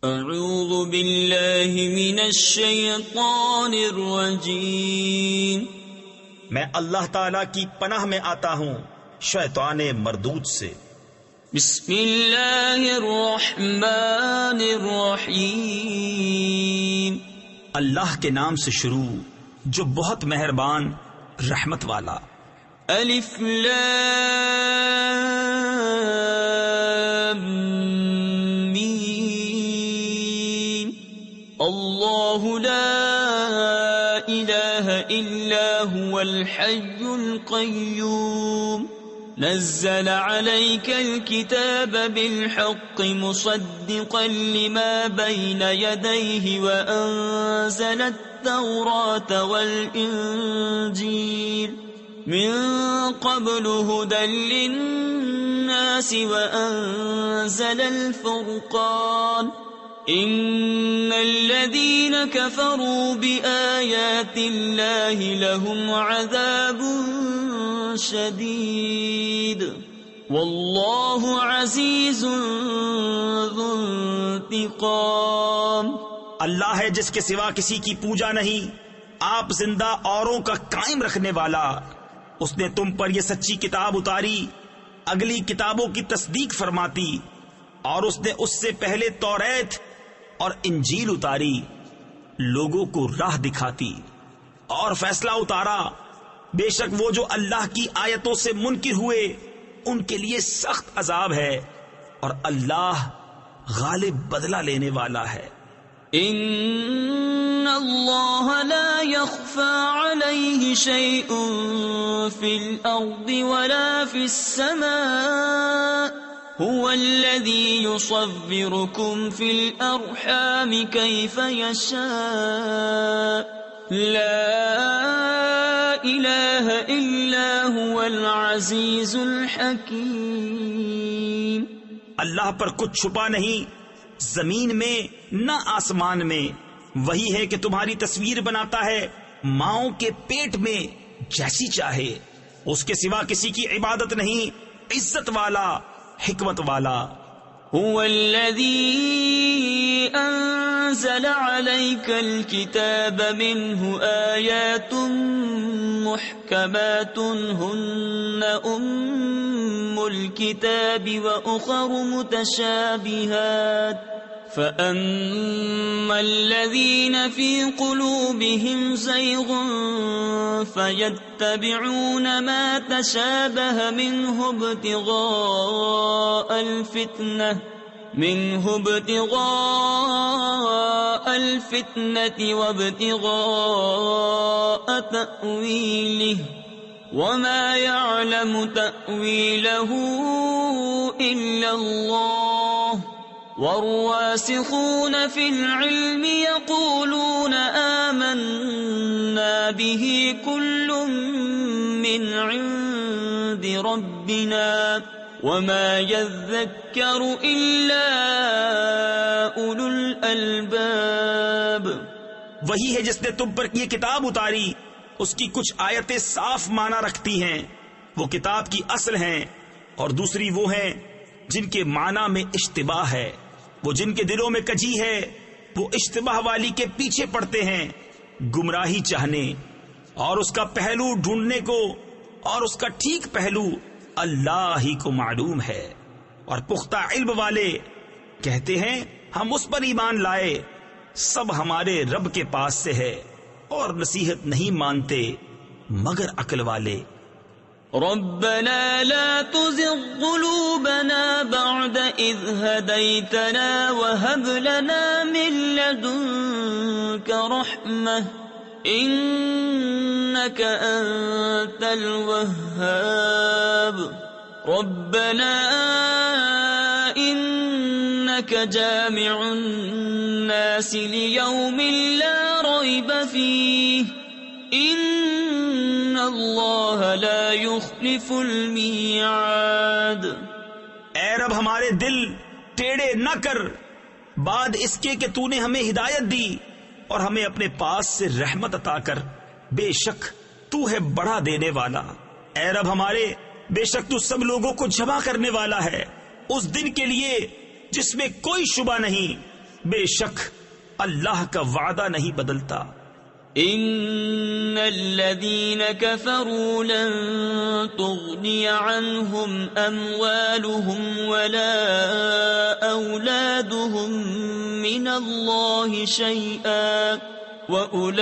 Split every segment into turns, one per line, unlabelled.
اعوذ باللہ من الشیطان الرجیم،
میں اللہ تعالی کی پناہ میں آتا ہوں شیطان مردود سے۔
بسم اللہ الرحمن الرحیم،
اللہ کے نام سے شروع جو بہت مہربان رحمت والا۔
الف لام میم، اللہ لا الہ الا هو الحی القیوم، نزل عليك الكتاب بالحق مصدقا لما بين يديه وأنزل التوراة والإنجيل من قبل هدى للناس وأنزل الفرقان إن الذين كفروا بآيات الله لهم عذاب شدید واللہ عزیز ذو انتقام۔
اللہ ہے جس کے سوا کسی کی پوجا نہیں، آپ زندہ اوروں کا قائم رکھنے والا۔ اس نے تم پر یہ سچی کتاب اتاری، اگلی کتابوں کی تصدیق فرماتی، اور اس نے اس سے پہلے توریت اور انجیل اتاری، لوگوں کو راہ دکھاتی، اور فیصلہ اتارا۔ بے شک وہ جو اللہ کی آیتوں سے منکر ہوئے ان کے لیے سخت عذاب ہے، اور اللہ غالب بدلہ لینے والا ہے۔
ان اللہ لا يخفى عليه شيء في الارض ولا في السماء هو الذي يصوركم في الارحام كيف يشاء لا الہ الا هو العزیز الحکیم۔
اللہ پر کچھ چھپا نہیں، زمین میں نہ آسمان میں۔ وہی ہے کہ تمہاری تصویر بناتا ہے ماؤں کے پیٹ میں جیسی چاہے، اس کے سوا کسی کی عبادت نہیں، عزت والا حکمت والا۔
هو الذي أنزل عليك الكتاب منه آيات محكمات هن أم الكتاب وأخر متشابهات فأما الذين في قلوبهم زيغ فيتبعون ما تشابه منه ابتغاء الفتنة وابتغاء تأويله وما يعلم تأويله إلا الله والراسخون في العلم يقولون آمنا به كل من عند ربنا وما يذكر إلا أولو الألباب۔
وہی ہے جس نے تم پر یہ کتاب اتاری، اس کی کچھ آیتیں صاف معنی رکھتی ہیں، وہ کتاب کی اصل ہیں، اور دوسری وہ ہیں جن کے معنی میں اشتباہ ہے۔ وہ جن کے دلوں میں کجی ہے وہ اشتباہ والی کے پیچھے پڑتے ہیں گمراہی چاہنے، اور اس کا پہلو ڈھونڈنے کو، اور اس کا ٹھیک پہلو اللہ ہی کو معلوم ہے۔ اور پختہ علم والے کہتے ہیں ہم اس پر ایمان لائے، سب ہمارے رب کے پاس سے ہے، اور نصیحت نہیں مانتے مگر عقل والے۔
ربنا لا تزغ قلوبنا بعد إذ هديتنا وهب لنا من لدنك رحمة إنك أنت الوهاب ربنا إنك جامع الناس ليوم لا ريب فيه ان اللہ لا يخلف المیعاد۔
اے رب ہمارے دل ٹیڑے نہ کر بعد اس کے کہ تو نے ہمیں ہدایت دی، اور ہمیں اپنے پاس سے رحمت عطا کر، بے شک تو ہے بڑا دینے والا۔ اے رب ہمارے، بے شک تو سب لوگوں کو جمع کرنے والا ہے اس دن کے لیے جس میں کوئی شبہ نہیں، بے شک اللہ کا وعدہ نہیں بدلتا.
ان الذين كفروا لن تغني عنهم اموالهم ولا اولادهم من الله شيئا واولئك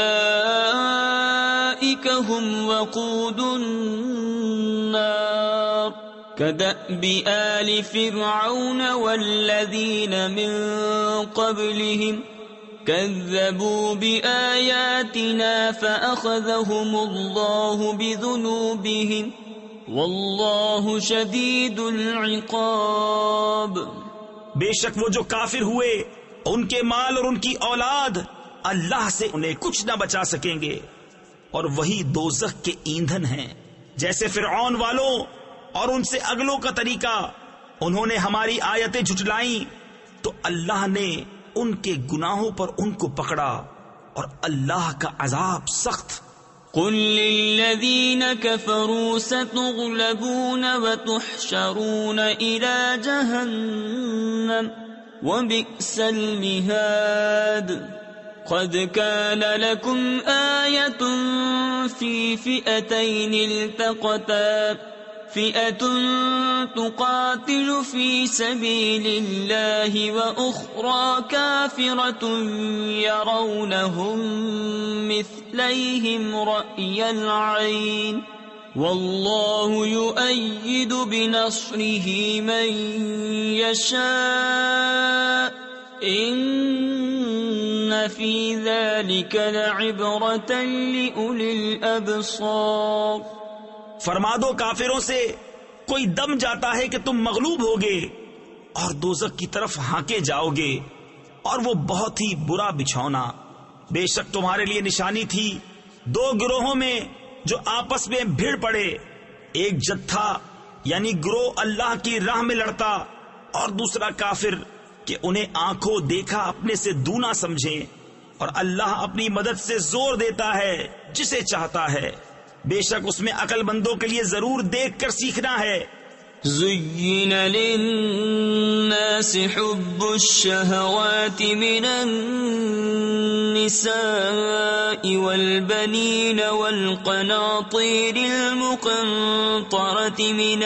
هم وقود النار كدأب آل فرعون والذين من قبلهم كذبوا بآياتنا فأخذهم الله بذنوبهم والله شديد العقاب.
بے شک وہ جو کافر ہوئے ان کے مال اور ان کی اولاد اللہ سے انہیں کچھ نہ بچا سکیں گے، اور وہی دوزخ کے ایندھن ہیں. جیسے فرعون والوں اور ان سے اگلوں کا طریقہ، انہوں نے ہماری آیتیں جھٹلائیں تو اللہ نے ان کے گناہوں پر ان کو پکڑا، اور اللہ کا عذاب سخت.
قل للذین کفروا ستغلبون وتحشرون الى جہنم وبئس المہاد. قد كان لكم آية في فئتين التقتا فئة تقاتل في سبيل الله وأخرى كافرة يرونهم مثليهم رأي العين والله يؤيد بنصره من يشاء إن في ذلك لعبرة لأولي الأبصار.
فرما دو کافروں سے، کوئی دم جاتا ہے کہ تم مغلوب ہوگے اور دوزخ کی طرف ہانکے جاؤ گے، اور وہ بہت ہی برا بچھونا. بے شک تمہارے لیے نشانی تھی دو گروہوں میں جو آپس میں بھیڑ پڑے، ایک جتھا یعنی گروہ اللہ کی راہ میں لڑتا، اور دوسرا کافر کہ انہیں آنکھوں دیکھا اپنے سے دونا سمجھیں، اور اللہ اپنی مدد سے زور دیتا ہے جسے چاہتا ہے. بے شک اس میں عقل مندوں کے لیے ضرور دیکھ کر سیکھنا ہے.
زين للناس حب الشهوات من النساء والبنين والقناطير المقنطرة من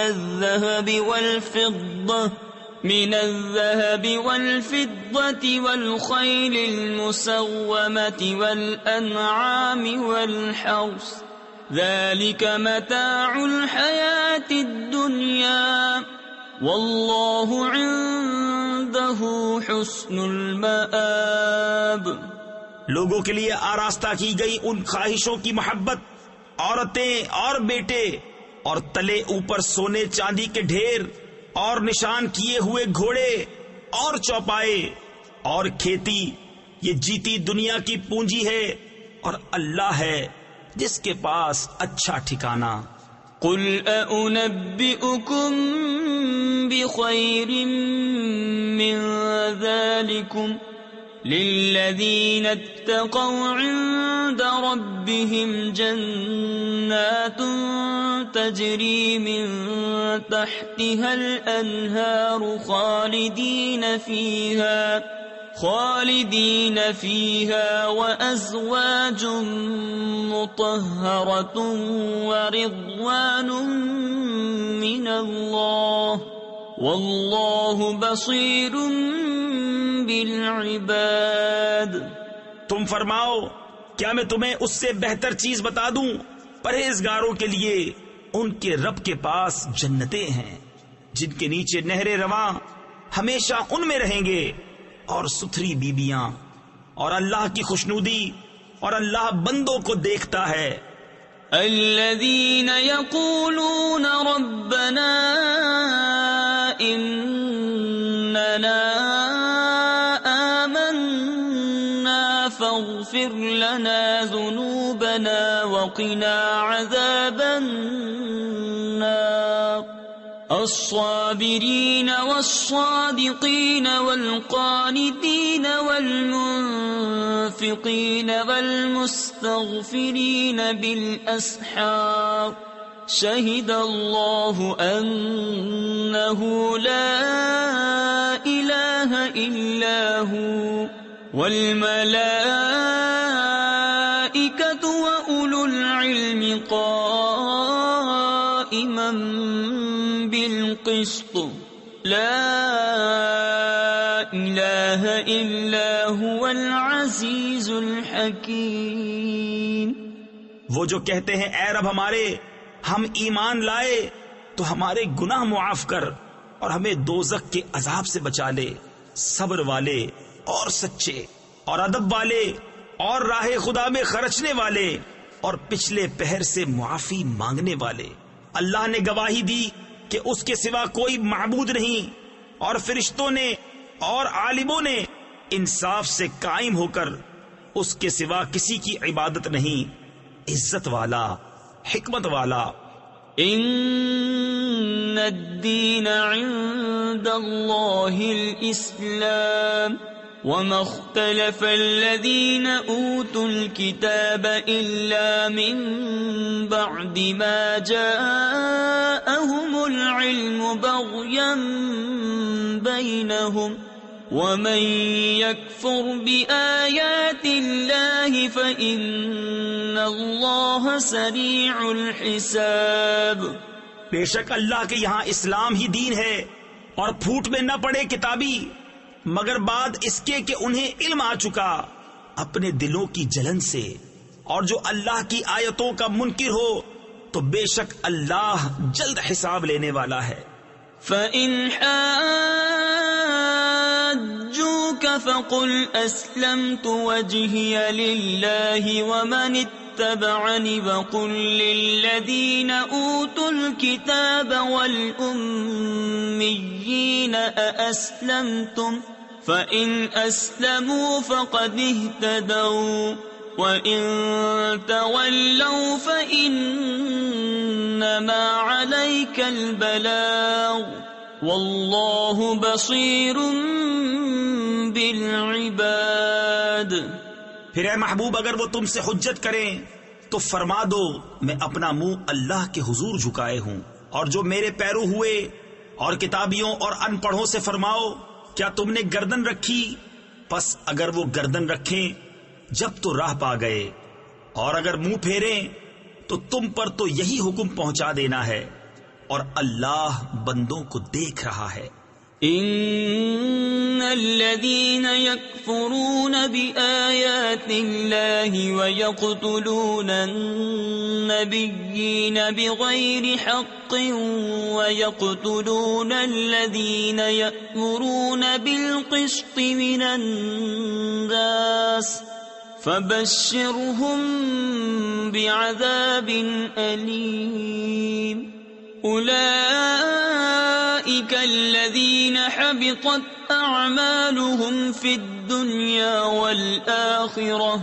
الذهب والفضة والخيل المسومة والأنعام والحرث ذلك متاع الحياة الدنيا والله عنده حسن المآب.
لوگوں کے لیے آراستہ کی گئی ان خواہشوں کی محبت، عورتیں اور بیٹے، اور تلے اوپر سونے چاندی کے ڈھیر، اور نشان کیے ہوئے گھوڑے اور چوپائے اور کھیتی، یہ جیتی دنیا کی پونجی ہے، اور اللہ ہے جس کے پاس اچھا ٹھکانہ.
قل أأنبئكم بخير من ذلكم للذين اتقوا عند ربهم جنات تجري من تحتها الأنهار خالدين فيها وأزواج مطهرة ورضوان من الله والله بصير بالعباد.
تم فرماؤ کیا میں تمہیں اس سے بہتر چیز بتا دوں؟ پرہیزگاروں کے لیے ان کے رب کے پاس جنتیں ہیں جن کے نیچے نہریں رواں، ہمیشہ ان میں رہیں گے، اور ستھری بیبیاں، اور اللہ کی خوشنودی، اور اللہ بندوں کو دیکھتا ہے.
الذين يقولون ربنا إننا آمنا فاغفر لنا ذنوبنا وقنا عذاب النار. الصابرين والصادقين والقانتين والمنفقين والمستغفرين بالأسحار شهد الله أنه لا إله إلا هو والملائكة وأولو العلم قائما بالقسط لا إله إلا هو العزيز الحكيم۔
وہ جو کہتے ہیں اے رب ہمارے ہم ایمان لائے تو ہمارے گناہ معاف کر اور ہمیں دوزخ کے عذاب سے بچا لے، صبر والے اور سچے اور ادب والے اور راہ خدا میں خرچنے والے اور پچھلے پہر سے معافی مانگنے والے۔ اللہ نے گواہی دی کہ اس کے سوا کوئی معبود نہیں، اور فرشتوں نے اور عالموں نے انصاف سے قائم ہو کر اس کے سوا کسی کی عبادت نہیں، عزت والا حکمت والا۔
ان الدین عند اللہ الاسلام وما اختلف الذین اوتوا الكتاب الا من بعد ما جاءهم العلم بغیا بینہم ومن يكفر بآيات الله فإن الله سريع الحساب۔
بے شک اللہ کے یہاں اسلام ہی دین ہے، اور پھوٹ میں نہ پڑے کتابی مگر بعد اس کے کہ انہیں علم آ چکا اپنے دلوں کی جلن سے، اور جو اللہ کی آیتوں کا منکر ہو تو بے شک اللہ جلد حساب لینے والا ہے۔
فَإِنْ حَاجُّوكَ فَقُلْ أَسْلَمْتُ وَجْهِيَ لِلَّهِ وَمَنِ اتَّبَعَنِ وَقُلْ لِلَّذِينَ أُوتُوا الْكِتَابَ وَالْأُمِّيِّينَ أَأَسْلَمْتُمْ فَإِنْ أَسْلَمُوا فَقَدِ اهْتَدَوْا وَإِنْ تَوَلَّوْا فَإِنَّمَا عَلَيْكَ الْبَلَاغُ وَاللَّهُ بَصِيرٌ بِالْعِبَادِ۔
پھر اے محبوب اگر وہ تم سے حجت کریں تو فرما دو میں اپنا منہ اللہ کے حضور جھکائے ہوں، اور جو میرے پیرو ہوئے اور کتابیوں اور ان پڑھوں سے فرماؤ کیا تم نے گردن رکھی؟ پس اگر وہ گردن رکھیں جب تو راہ پا گئے، اور اگر منہ پھیریں تو تم پر تو یہی حکم پہنچا دینا ہے، اور اللہ بندوں کو دیکھ رہا ہے۔
ان الذين يكفرون بآيات الله ويقتلون النبيين بغير حق ويقتلون الذين يأمرون بالقسط من الناس فبشرهم بعذاب أليم۔ أولئك الذين حبطت أعمالهم في الدنيا والآخرة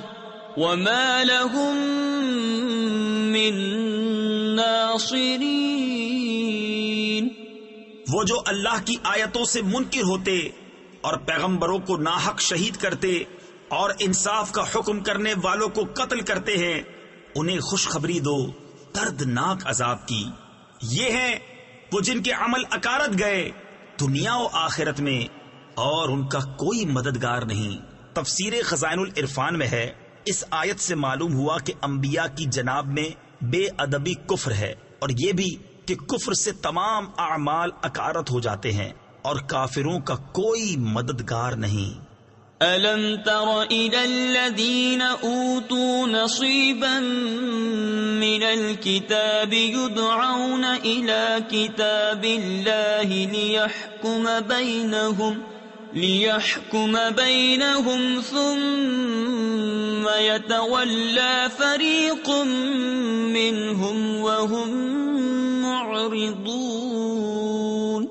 وما لهم من ناصرين۔
وہ جو اللہ کی آیتوں سے منکر ہوتے اور پیغمبروں کو ناحق شہید کرتے اور انصاف کا حکم کرنے والوں کو قتل کرتے ہیں، انہیں خوشخبری دو دردناک عذاب کی۔ یہ ہیں وہ جن کے عمل اکارت گئے دنیا و آخرت میں، اور ان کا کوئی مددگار نہیں۔ تفسیر خزائن العرفان میں ہے، اس آیت سے معلوم ہوا کہ انبیاء کی جناب میں بے ادبی کفر ہے، اور یہ بھی کہ کفر سے تمام اعمال اکارت ہو جاتے ہیں، اور کافروں کا کوئی مددگار نہیں۔
أَلَمْ تَرَ إِلَى الَّذِينَ أُوتُوا نَصِيبًا مِنَ الْكِتَابِ يُدْعَوْنَ إِلَى كِتَابِ اللَّهِ لِيَحْكُمَ بَيْنَهُمْ ثُمَّ يَتَوَلَّى فَرِيقٌ مِّنْهُمْ وَهُمْ مُعْرِضُونَ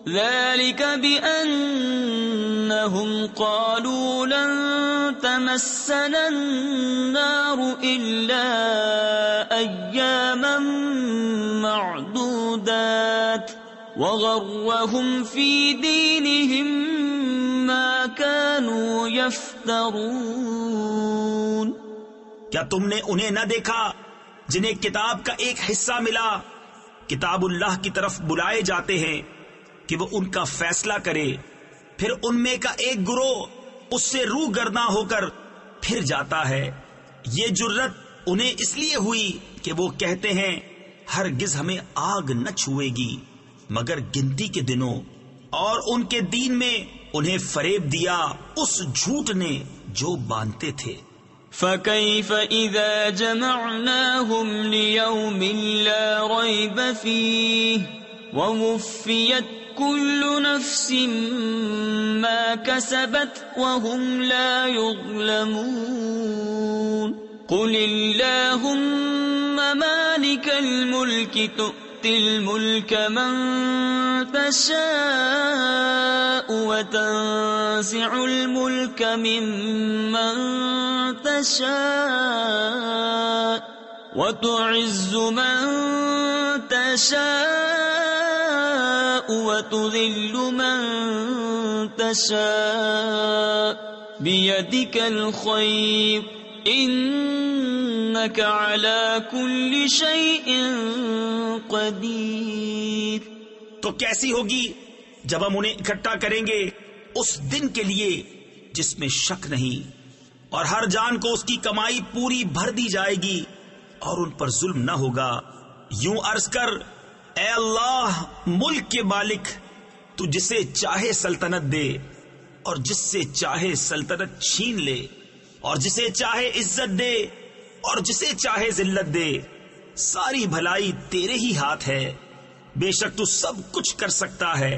ذلك بأنهم قالوا لن تمسنا النار إلا أياما معدودات وغرهم في دينهم ما كانوا يفترون۔
کیا تم نے انہیں نہ دیکھا جنہیں کتاب کا ایک حصہ ملا کتاب اللہ کی طرف بلائے جاتے ہیں کہ وہ ان کا فیصلہ کرے، پھر ان میں کا ایک گروہ اس سے روگرداں ہو کر پھر جاتا ہے۔ یہ جرت انہیں اس لیے ہوئی کہ وہ کہتے ہیں ہرگز ہمیں آگ نہ چھوئے گی مگر گنتی کے دنوں، اور ان کے دین میں انہیں فریب دیا اس جھوٹ نے جو باندھتے تھے۔
فَكَيْفَ إِذَا جَمَعْنَاهُمْ لِيَوْمٍ لَا رَيْبَ فِيهِ وَوُفِّيَتْ كُلُّ نَفْسٍ مَا كَسَبَتْ وَهُمْ لَا يُظْلَمُونَ قُلِ اللَّهُمَّ مَالِكَ الْمُلْكِ تُؤْتِي الْمُلْكَ مَن تَشَاءُ وَتَنزِعُ الْمُلْكَ مِمَّن تَشَاءُ وَتُعِزُّ مَن تَشَاءُ وَتُذِلُّ مَن تَشَاءُ بِيَدِكَ الْخَيْرُ إِنَّكَ عَلَى كُلِّ شَيْءٍ قَدِيرٌ۔
تو کیسی ہوگی جب ہم انہیں اکٹھا کریں گے اس دن کے لیے جس میں شک نہیں، اور ہر جان کو اس کی کمائی پوری بھر دی جائے گی اور ان پر ظلم نہ ہوگا۔ یوں عرض کر، اے اللہ ملک کے مالک، تو جسے چاہے سلطنت دے اور جس سے چاہے سلطنت چھین لے، اور جسے چاہے عزت دے اور جسے چاہے ذلت دے، ساری بھلائی تیرے ہی ہاتھ ہے، بے شک تو سب کچھ کر سکتا ہے۔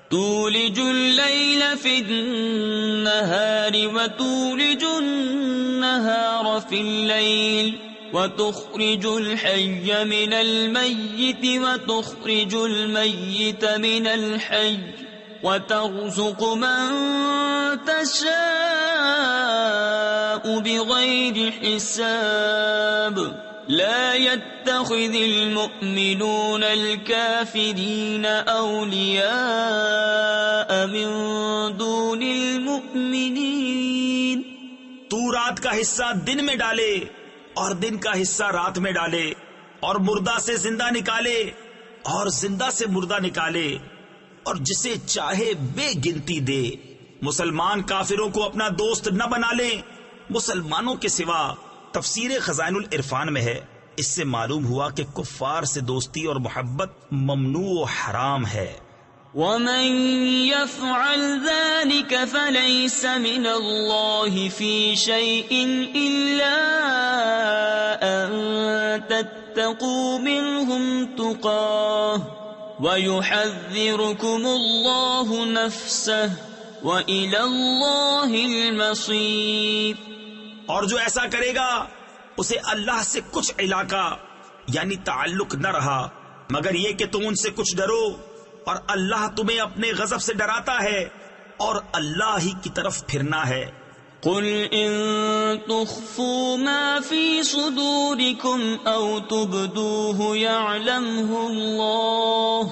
تولج اللیل فی النہار وتولج النہار فی اللیل وتخرج الحی من المیت وتخرج المیت من الحی وترزق من تشاء بغیر حساب لا يتخذ المؤمنون الكافرين أولياء من دون المؤمنين۔
تو رات کا حصہ دن میں ڈالے اور دن کا حصہ رات میں ڈالے، اور مردہ سے زندہ نکالے اور زندہ سے مردہ نکالے، اور جسے چاہے بے گنتی دے۔ مسلمان کافروں کو اپنا دوست نہ بنا لیں مسلمانوں کے سوا۔ تفسیر خزائن العرفان میں ہے، اس سے معلوم ہوا کہ کفار سے دوستی اور محبت ممنوع و حرام ہے۔
وَمَن يَفْعَلْ ذَلِكَ فَلَيْسَ مِنَ اللَّهِ فِي شَيْءٍ إِلَّا أَن تَتَّقُوا مِنْهُمْ تُقَاةً وَيُحَذِّرُكُمُ اللَّهُ نَفْسَهُ وَإِلَى اللَّهِ الْمَصِيرُ۔
اور جو ایسا کرے گا اسے اللہ سے کچھ علاقہ یعنی تعلق نہ رہا مگر یہ کہ تم ان سے کچھ ڈرو، اور اللہ تمہیں اپنے غضب سے ڈراتا ہے اور اللہ ہی کی طرف پھرنا ہے۔
قل ان تخفوا ما في صدوركم او تبدوه يعلمه الله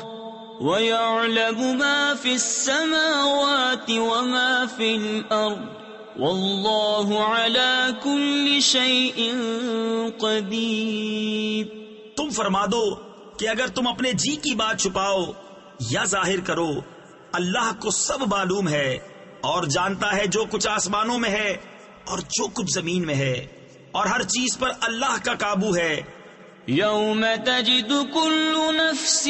ويعلم ما في السماوات وما في الارض واللہ علی کل شیء قدیر۔
تم فرما دو کہ اگر تم اپنے جی کی بات چھپاؤ یا ظاہر کرو، اللہ کو سب معلوم ہے اور جانتا ہے جو کچھ آسمانوں میں ہے اور جو کچھ زمین میں ہے، اور ہر چیز پر اللہ کا قابو ہے۔
یوم تجد کل نفس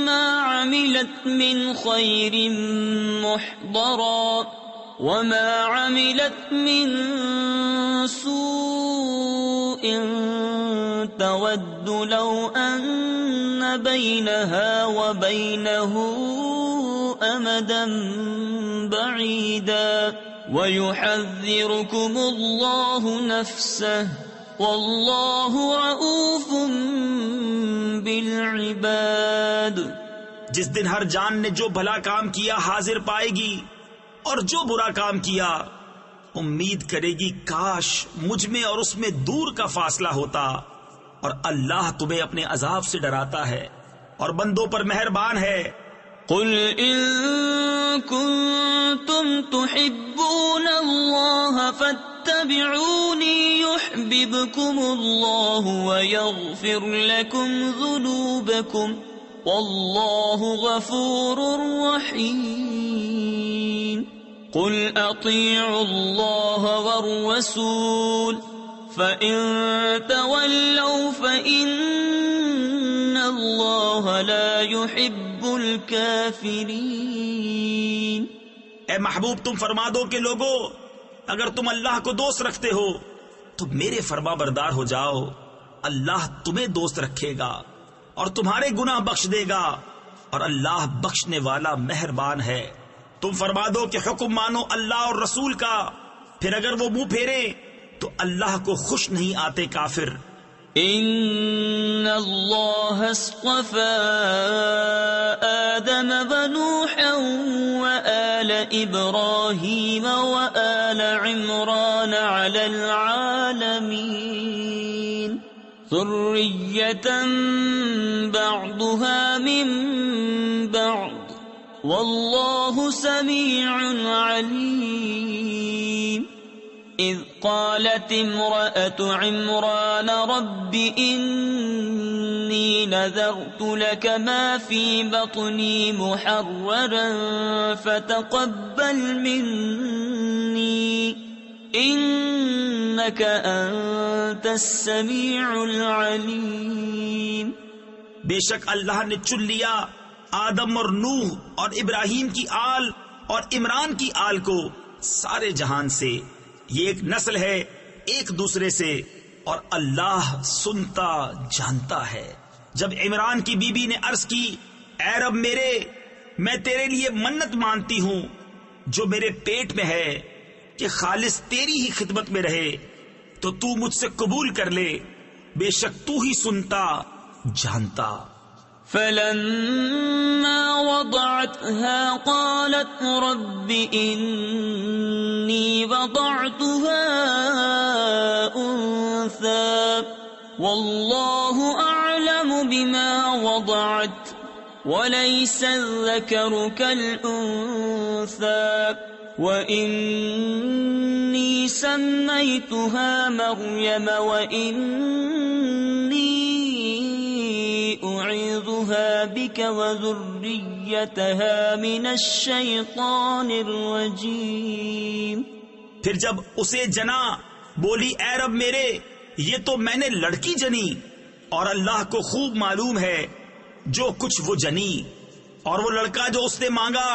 ما عملت من خیر محضرا وما عملت من سوء تود لو ان بينها وبينه امدا بعيدا ويحذركم الله نفسه والله رؤوف بالعباد۔
جس دن ہر جان نے جو بھلا کام کیا حاضر پائے گی اور جو برا کام کیا امید کرے گی کاش مجھ میں اور اس میں دور کا فاصلہ ہوتا، اور اللہ تمہیں اپنے عذاب سے ڈراتا ہے اور بندوں پر مہربان ہے۔
قل ان کنتم تحبون اللہ فاتبعونی یحببکم يُعَذِّبْكُمُ اللَّهُ وَيَغْفِرْ لَكُمْ ذُنُوبَكُمْ وَاللَّهُ غَفُورٌ رَّحِيمٌ قُلْ أَطِيعُوا اللَّهَ وَالرَّسُولَ فَإِن تَوَلَّوْا فَإِنَّ اللَّهَ لَا يُحِبُّ الْكَافِرِينَ۔
اے محبوب تم فرما دو کہ لوگو اگر تم اللہ کو دوست رکھتے ہو تو میرے فرما بردار ہو جاؤ، اللہ تمہیں دوست رکھے گا اور تمہارے گناہ بخش دے گا، اور اللہ بخشنے والا مہربان ہے۔ تم فرما دو کہ حکم مانو اللہ اور رسول کا، پھر اگر وہ منہ پھیرے تو اللہ کو خوش نہیں آتے کافر۔
ان اللہ اصطفى آدم ونوحا وآل ابراہیم وآل عمران على العالمین ذریة بعضها من بعض واللہ سمیع علیم۔ اذ قالت امرأة عمران رب انی نذرت لك ما في بطني محررا فتقبل مني انك انت السميع العليم۔
بے شک اللہ نے چن لیا آدم اور نوح اور ابراہیم کی آل اور عمران کی آل کو سارے جہان سے، یہ ایک نسل ہے ایک دوسرے سے، اور اللہ سنتا جانتا ہے۔ جب عمران کی بی بی نے عرض کی اے رب میرے، میں تیرے لیے منت مانتی ہوں جو میرے پیٹ میں ہے کہ خالص تیری ہی خدمت میں رہے، تو تو مجھ سے قبول کر لے، بے شک تو ہی سنتا جانتا۔
فلما وضعتها قالت رب إني وضعتها أنثى والله أعلم بما وضعت وليس الذكر كالأنثى وإني سميتها مريم وإني أعيذها بك وذريتها من الشيطان الرجيم۔
پھر جب اسے جنا بولی اے رب میرے، یہ تو میں نے لڑکی جنی، اور اللہ کو خوب معلوم ہے جو کچھ وہ جنی، اور وہ لڑکا جو اس نے مانگا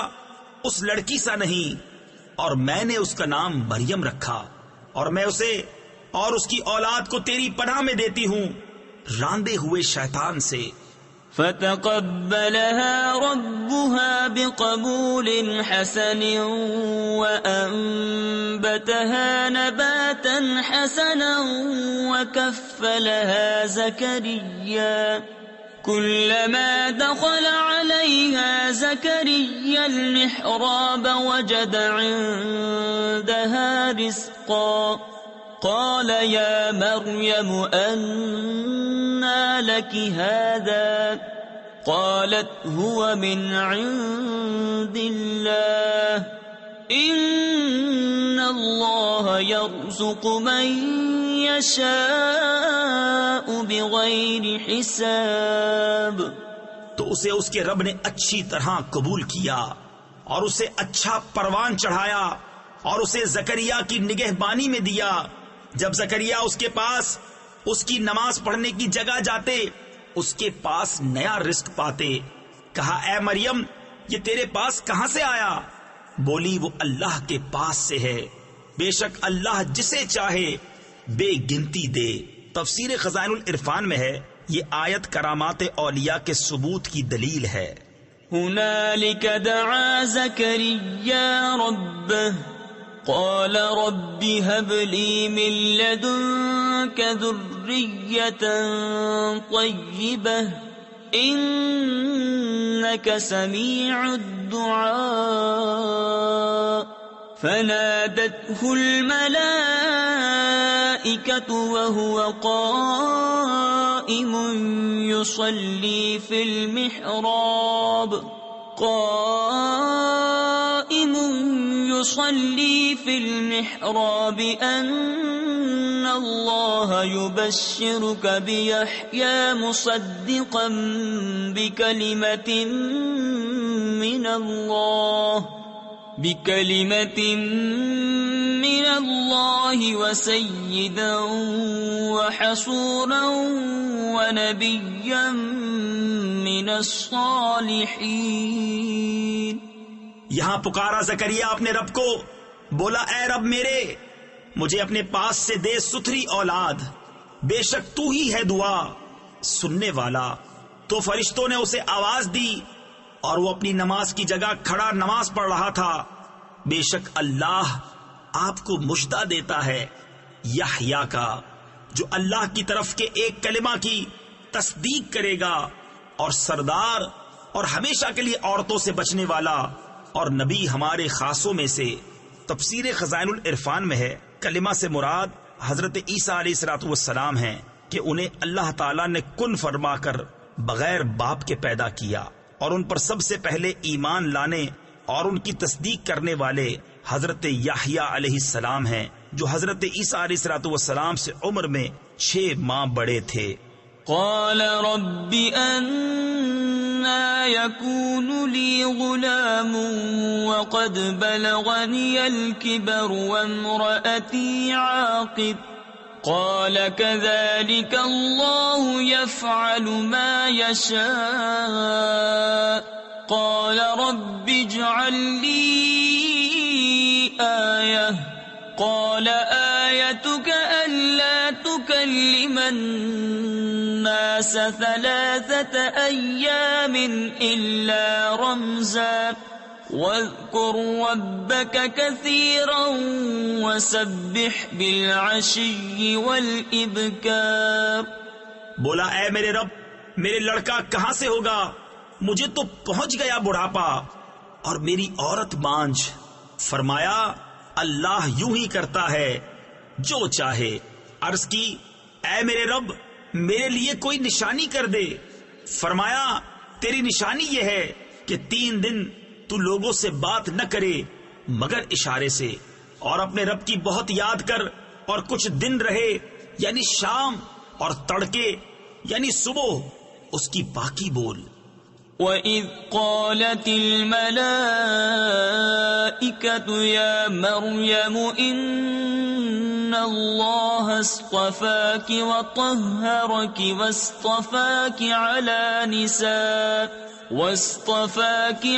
اس لڑکی سا نہیں، اور میں نے اس کا نام مریم رکھا، اور میں اسے اور اس کی اولاد کو تیری پناہ میں دیتی ہوں راندے ہوئے شیطان سے۔
فتقبلها ربها بقبول حسن وأنبتها نباتا حسنا وكفلها زكريا كلما دخل عليها زكريا المحراب وجد عندها رزقا قال يا مريم أنى لك هذا قالت هو من عند الله إن الله يرزق من يشاء بغير حساب۔
تو اسے اس کے رب نے اچھی طرح قبول کیا اور اسے اچھا پروان چڑھایا اور اسے زکریا کی نگہبانی میں دیا۔ جب زکریا اس کے پاس اس کی نماز پڑھنے کی جگہ جاتے، اس کے پاس نیا رزق پاتے، کہا اے مریم یہ تیرے پاس کہاں سے آیا؟ بولی وہ اللہ کے پاس سے ہے، بے شک اللہ جسے چاہے بے گنتی دے۔ تفسیر خزائن العرفان میں ہے یہ آیت کرامات اولیاء کے ثبوت کی دلیل ہے۔
هنالك دعا زكريا ربه قال رب هب لي من لدنك ذرية طيبة إنك سميع الدعاء فنادته الملائكة وهو قائم يصلي في المحراب يصلي في المحراب أن الله يبشرك بيحيى مصدقا بكلمة من الله وسيدا وحصورا ونبيا من الصالحين.
یہاں پکارا زکریا اپنے رب کو، بولا اے رب میرے، مجھے اپنے پاس سے دے ستھری اولاد، بے شک تو ہی ہے دعا سننے والا. تو فرشتوں نے اسے آواز دی اور وہ اپنی نماز کی جگہ کھڑا نماز پڑھ رہا تھا. بے شک اللہ آپ کو مژدہ دیتا ہے یحییٰ کا، جو اللہ کی طرف کے ایک کلمہ کی تصدیق کرے گا، اور سردار اور ہمیشہ کے لیے عورتوں سے بچنے والا اور نبی ہمارے خاصوں میں سے. تفسیر خزائن العرفان میں ہے کلمہ سے مراد حضرت عیسیٰ علیہ السلام ہیں کہ انہیں اللہ تعالیٰ نے کن فرما کر بغیر باپ کے پیدا کیا، اور ان پر سب سے پہلے ایمان لانے اور ان کی تصدیق کرنے والے حضرت یحییٰ علیہ السلام ہیں، جو حضرت عیسیٰ علیہ السلام سے عمر میں 6 ماہ بڑے تھے.
قال رب أنا يكون لي غلام وقد بلغني الكبر وامرأتي عاقر قال كذلك الله يفعل ما يشاء قال رب اجعل لي آية قال آيتك ألا تكلم الناس 3 أيام إلا رمزا واذكر ربك كثيرا وسبح بالعشي والإبكار.
بولا اے میرے رب، میرے لڑکا کہاں سے ہوگا؟ مجھے تو پہنچ گیا بڑھاپا اور میری عورت بانجھ. فرمایا اللہ یوں ہی کرتا ہے جو چاہے. عرض کی اے میرے رب، میرے لیے کوئی نشانی کر دے. فرمایا تیری نشانی یہ ہے کہ 3 دن تو لوگوں سے بات نہ کرے مگر اشارے سے، اور اپنے رب کی بہت یاد کر، اور کچھ دن رہے یعنی شام، اور تڑکے یعنی صبح اس کی پاکی بول.
وَإِذْ قَالَتِ الْمَلَائِكَةُ يَا مَرْيَمُ إِنَّ اللَّهَ اصْطَفَاكِ وَطَهَّرَكِ وَاصْطَفَاكِ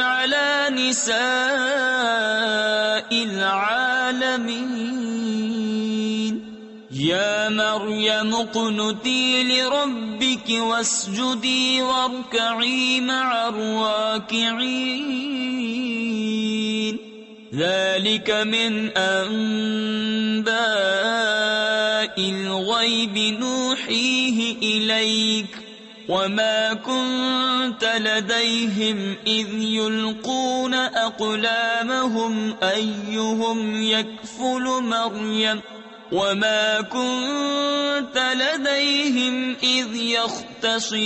عَلَى نِسَاءِ الْعَالَمِينَ. يَا مَرْيَمُ اقْنُتِي لِرَبِّكِ وَاسْجُدِي وَارْكَعِي مَعَ الرَّاكِعِينَ. ذَلِكَ مِنْ أَنْبَاءِ الْغَيْبِ نُوحِيهِ إِلَيْكَ وَمَا كُنْتَ لَدَيْهِمْ إِذْ يُلْقُونَ أَقْلَامَهُمْ أَيُّهُمْ يَكْفُلُ مَرْيَمَ وَمَا كُنْتَ لَدَيْهِمْ إِذْ يَخْتَصِمُونَ.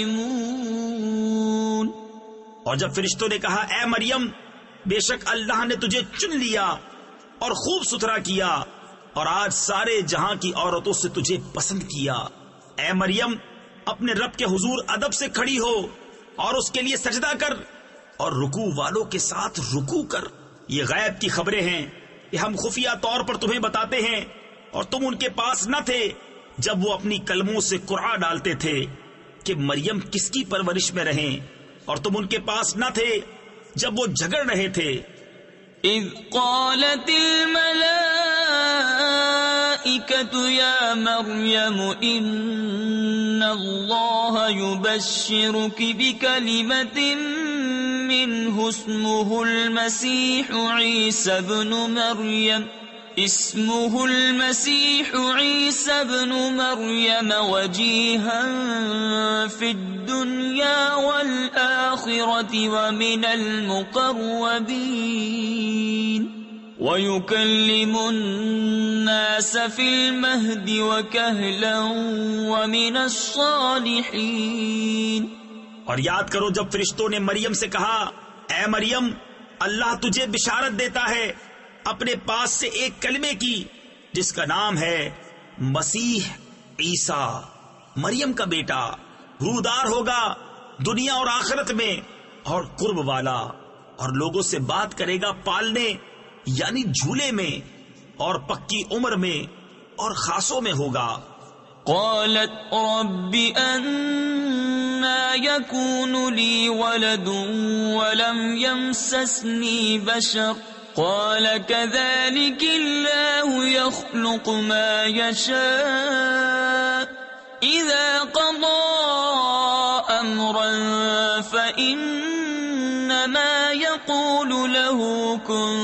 اور جب فرشتوں نے کہا اے مریم، بے شک اللہ نے تجھے چن لیا اور خوب ستھرا کیا، اور آج سارے جہاں کی عورتوں سے تجھے پسند کیا. اے مریم، اپنے رب کے حضور ادب سے کھڑی ہو اور اس کے لیے سجدہ کر، اور رکوع والوں کے ساتھ رکوع کر. یہ غیب کی خبریں ہیں، یہ ہم خفیہ طور پر تمہیں بتاتے ہیں، اور تم ان کے پاس نہ تھے جب وہ اپنی کلموں سے قرعہ ڈالتے تھے کہ مریم کس کی پرورش میں رہیں، اور تم ان کے پاس نہ تھے جب وہ جھگڑ رہے تھے.
اذ قالت الملائکۃ یا مریم ان اللہ یبشرک بکلمۃ منہ اسمہ المسیح عیسی ابن مریم وجیہا فی الدنیا والآخرة ومن المقربین وَيُكَلِّمُ النَّاسَ فِي الْمَهْدِ وَكَهْلًا وَمِنَ الصَّالِحِينَ.
اور یاد کرو جب فرشتوں نے مریم سے کہا اے مریم، اللہ تجھے بشارت دیتا ہے اپنے پاس سے ایک کلمے کی جس کا نام ہے مسیح عیسیٰ، مریم کا بیٹا، رودار ہوگا دنیا اور آخرت میں، اور قرب والا، اور لوگوں سے بات کرے گا پالنے یعنی جھولے میں، اور پکی عمر میں اور خاصوں میں ہوگا۔
قالت رب أنا يكون لي ولد ولم يمسسني بشر قال كذلك الله يخلق ما يشاء إذا قضى أمرا فإنما يقول له كن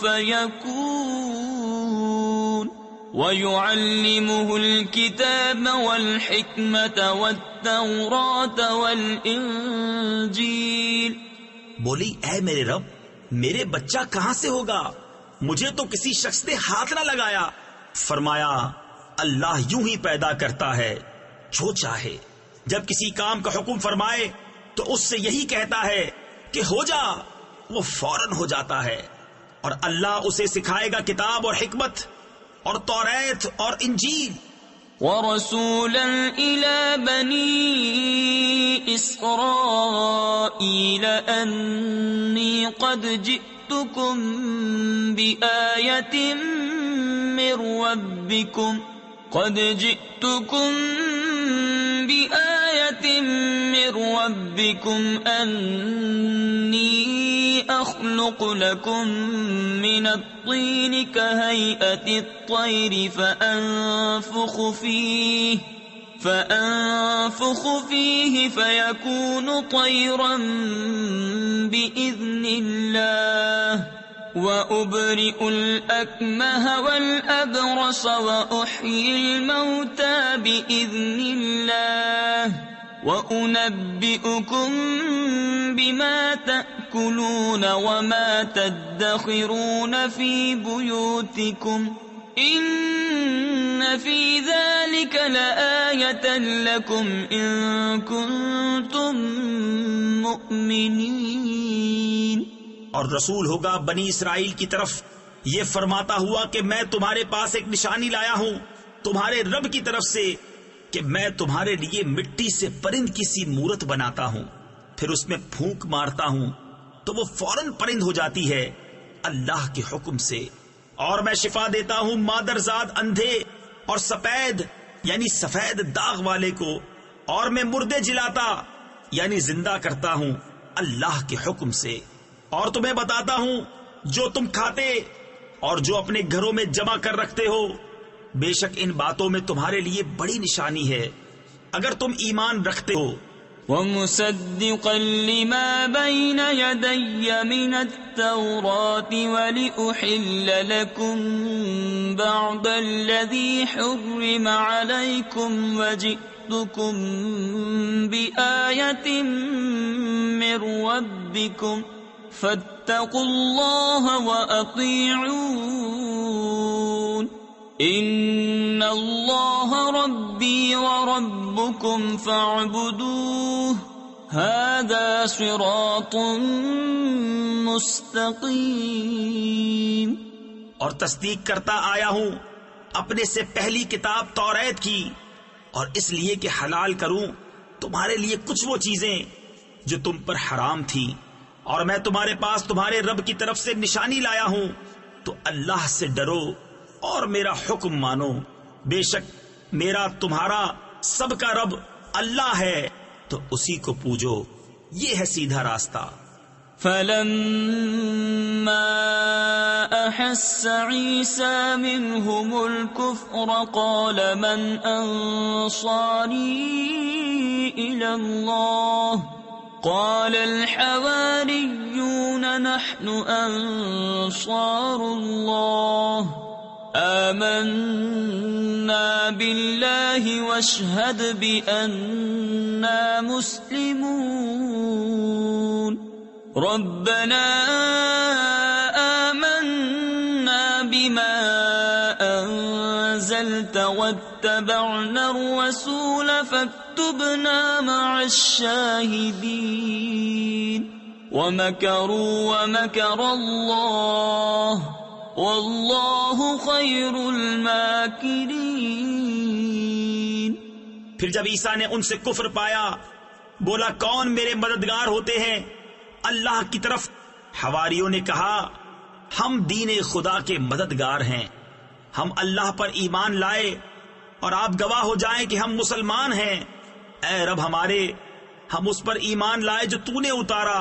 فيكون وَيُعَلِّمُهُ الْكِتَابَ وَالْحِكْمَةَ وَالتَّوْرَاةَ وَالْإِنْجِيلَ۔
بولی اے میرے رب، میرے بچہ کہاں سے ہوگا؟ مجھے تو کسی شخص نے ہاتھ نہ لگایا۔ فرمایا اللہ یوں ہی پیدا کرتا ہے جو چاہے، جب کسی کام کا حکم فرمائے تو اس سے یہی کہتا ہے کہ ہو جا، وہ فوراً ہو جاتا ہے، اور اللہ اسے سکھائے گا کتاب اور حکمت اور توریت اور انجیل۔
وَرَسُولًا إِلَى بَنِي إِسْرَائِيلَ أَنِّي قَدْ جِئْتُكُمْ بِآيَةٍ مِّن رَّبِّكُمْ أَنِّي أَخْلُقُ لَكُم مِّنَ الطِّينِ كَهَيْئَةِ الطَّيْرِ فَأَنفُخُ فِيهِ فَيَكُونُ طَيْرًا بِإِذْنِ اللَّهِ وَأُبْرِئُ الْأَكْمَهَ وَالْأَبْرَصَ وَأُحْيِي الْمَوْتَى بِإِذْنِ اللَّهِ وَأُنَبِّئُكُم بِمَا تَأْكُلُونَ وَمَا تَدَّخِرُونَ فِي بُيُوتِكُمْ إِنَّ فِي ذَلِكَ لَآيَةً لَكُمْ إِن كُنتُم مُؤْمِنِينَ۔
اور رسول ہوگا بنی اسرائیل کی طرف یہ فرماتا ہوا کہ میں تمہارے پاس ایک نشانی لایا ہوں تمہارے رب کی طرف سے، کہ میں تمہارے لیے مٹی سے پرند کی سی مورت بناتا ہوں، پھر اس میں پھونک مارتا ہوں تو وہ فوراً پرند ہو جاتی ہے اللہ کے حکم سے، اور میں شفا دیتا ہوں مادرزاد اندھے اور سفید یعنی سفید داغ والے کو، اور میں مردے جلاتا یعنی زندہ کرتا ہوں اللہ کے حکم سے، اور تمہیں بتاتا ہوں جو تم کھاتے اور جو اپنے گھروں میں جمع کر رکھتے ہو، بے شک ان باتوں میں تمہارے لیے بڑی نشانی ہے اگر تم ایمان رکھتے ہو۔
وَمُصَدِّقًا لِمَا بَيْنَ يَدَيَّ مِنَ التَّوْرَاةِ وَلِأُحِلَّ لَكُم بَعْضَ الَّذِي حُرِّمَ عَلَيْكُمْ وَجِئْتُكُم بِآيَةٍ مِّن رَّبِّكُمْ فَاتَّقُوا اللَّهَ وَأَطِيعُونِ إِنَّ اللَّهَ رَبِّي وَرَبُّكُمْ فَاعْبُدُوهُ هَذَا صِرَاطٌ مُسْتَقِيمٌ۔
اور تصدیق کرتا آیا ہوں اپنے سے پہلی کتاب توریت کی، اور اس لیے کہ حلال کروں تمہارے لیے کچھ وہ چیزیں جو تم پر حرام تھی، اور میں تمہارے پاس تمہارے رب کی طرف سے نشانی لایا ہوں، تو اللہ سے ڈرو اور میرا حکم مانو، بے شک میرا تمہارا سب کا رب اللہ ہے، تو اسی کو پوجو، یہ ہے سیدھا راستہ۔
فَلَمَّا أَحَسَّ عِيسَى مِنْهُمُ الْكُفْرَ قَالَ مَنْ أَنصَارِي إِلَى اللَّهِ قَالَ الْحَوَارِيُّونَ نَحْنُ أَنصَارُ اللَّهِ آمنا بالله واشهد بأننا مسلمون ربنا آمنا بما أنزلت واتبعنا الرسول فاكتبنا مع الشاهدين ومكروا ومكر الله واللہ خیر الماکرین۔
پھر جب عیسیٰ نے ان سے کفر پایا، بولا کون میرے مددگار ہوتے ہیں اللہ کی طرف؟ حواریوں نے کہا ہم دین خدا کے مددگار ہیں، ہم اللہ پر ایمان لائے اور آپ گواہ ہو جائیں کہ ہم مسلمان ہیں۔ اے رب ہمارے، ہم اس پر ایمان لائے جو تو نے اتارا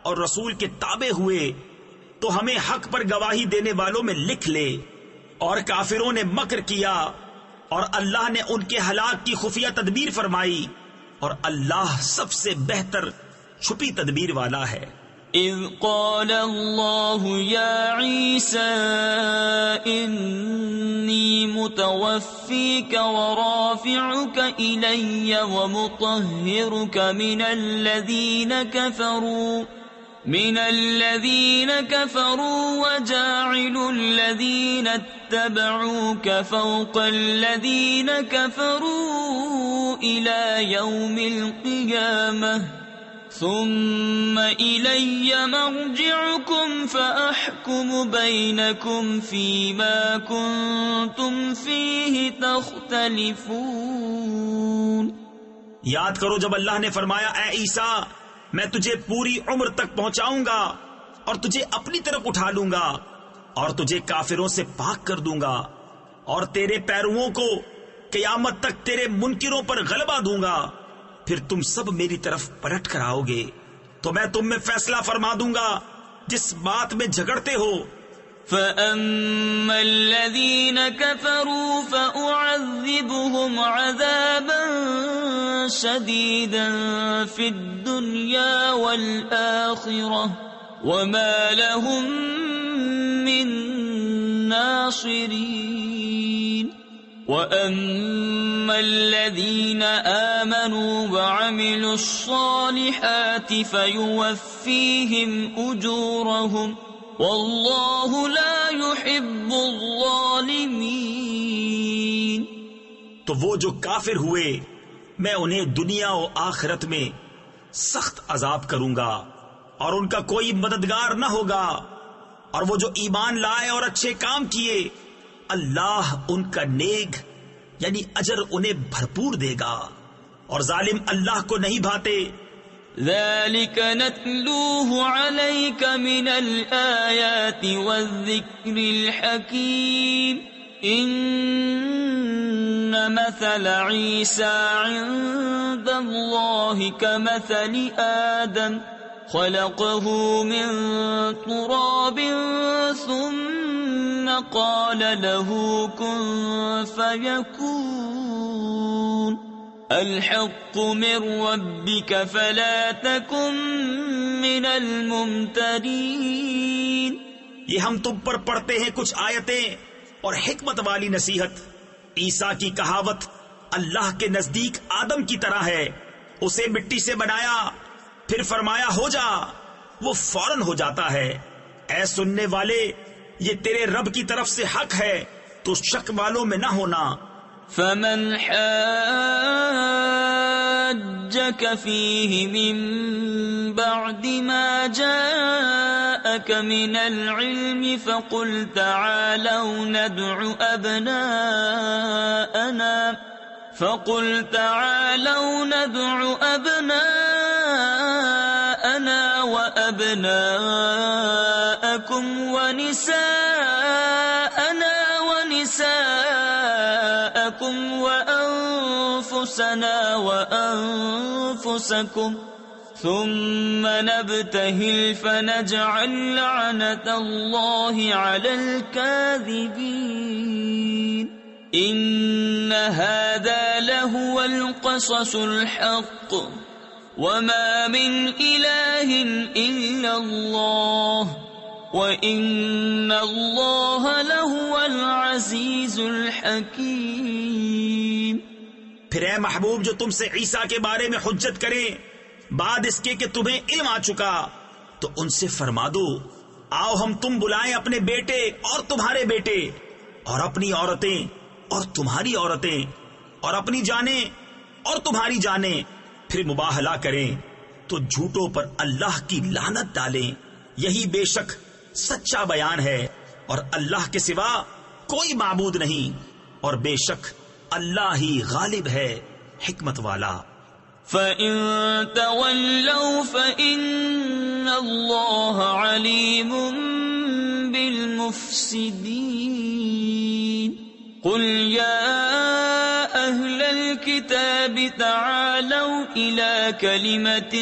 اور رسول کے تابع ہوئے، تو ہمیں حق پر گواہی دینے والوں میں لکھ لے۔ اور کافروں نے مکر کیا اور اللہ نے ان کے ہلاک کی خفیہ تدبیر فرمائی، اور اللہ سب سے بہتر چھپی تدبیر والا ہے۔
اذ قال اللہ یا عیسیٰ انی متوفیک ورافعک الی ومطہرک من الذین کفروا وجاعل الذین اتبعوک فوق الذین کفروا الی یوم القیامہ ثم الی مرجعکم فاحکم بینکم فیما کنتم فیہ تختلفون۔
یاد کرو جب اللہ نے فرمایا اے عیسیٰ میں تجھے پوری عمر تک پہنچاؤں گا اور تجھے اپنی طرف اٹھا لوں گا اور تجھے کافروں سے پاک کر دوں گا اور تیرے پیرووں کو قیامت تک تیرے منکروں پر غلبہ دوں گا، پھر تم سب میری طرف پلٹ کر آؤ گے تو میں تم میں فیصلہ فرما دوں گا جس بات میں جھگڑتے ہو۔
فَأَمَّا الَّذِينَ كَفَرُوا فَأُعَذِّبُهُمْ عَذَابًا شَدِيدًا فِي الدُّنْيَا وَالْآخِرَةِ وَمَا لَهُم مِّن نَّاصِرِينَ وَأَمَّا الَّذِينَ آمَنُوا وَعَمِلُوا الصَّالِحَاتِ فَيُوَفِّيهِمْ أُجُورَهُمْ واللہ لا يحب الظالمین۔
تو وہ جو کافر ہوئے میں انہیں دنیا و آخرت میں سخت عذاب کروں گا اور ان کا کوئی مددگار نہ ہوگا، اور وہ جو ایمان لائے اور اچھے کام کیے اللہ ان کا نیک یعنی اجر انہیں بھرپور دے گا، اور ظالم اللہ کو نہیں بھاتے۔
ذلك نتلوه عليك من الآيات والذكر الحكيم إن مثل عيسى عند الله كمثل آدم خلقه من تراب ثم قال له كن فيكون الحق من ربك فلا تكن من الممترين۔
یہ ہم تم پر پڑھتے ہیں کچھ آیتیں اور حکمت والی نصیحت۔ عیسیٰ کی کہاوت اللہ کے نزدیک آدم کی طرح ہے، اسے مٹی سے بنایا پھر فرمایا ہو جا، وہ فوراً ہو جاتا ہے۔ اے سننے والے یہ تیرے رب کی طرف سے حق ہے، تو شک والوں میں نہ ہونا۔
فمن حاجك فيه من بعد ما جاءك من العلم فقل تعالوا ندع أبناءنا وأبناءكم ونساءنا ونساءكم وأنفسنا وأنفسكم ثم نبتهل فنجعل لعنة الله على الكاذبين إن هذا لهو القصص الحق وما من إله إلا الله وَإِنَّ اللَّهَ لَهُوَ الْعَزِيزُ الْحَكِيمُ۔
پھر اے محبوب جو تم سے عیسیٰ کے بارے میں حجت کریں بعد اس کے کہ تمہیں علم آ چکا، تو ان سے فرما دو آؤ ہم تم بلائیں اپنے بیٹے اور تمہارے بیٹے اور اپنی عورتیں اور تمہاری عورتیں اور اپنی جانیں اور تمہاری جانیں، پھر مباہلہ کریں تو جھوٹوں پر اللہ کی لعنت ڈالیں۔ یہی بے شک سچا بیان ہے اور اللہ کے سوا کوئی معبود نہیں، اور بے شک اللہ ہی غالب ہے، حکمت والا۔
فَإِن تَوَلَّوْا فَإِنَّ اللَّهَ عَلِيمٌ بِالْمُفْسِدِينَ قُلْ يَا أَهْلَ الْكِتَابِ تَعَالَوْا إِلَى كَلِمَةٍ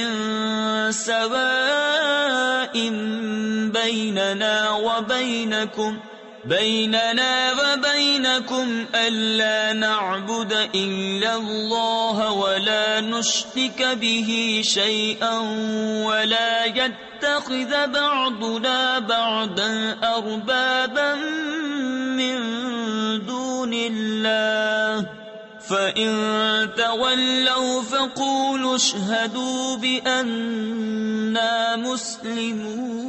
سَوَاءٍ بيننا وبينكم ألا نعبد إلا الله ولا نشرك به شيئا ولا يتخذ بعضنا بعضا أربابا من دون الله فإن تولوا فقولوا اشهدوا بأننا مسلمون۔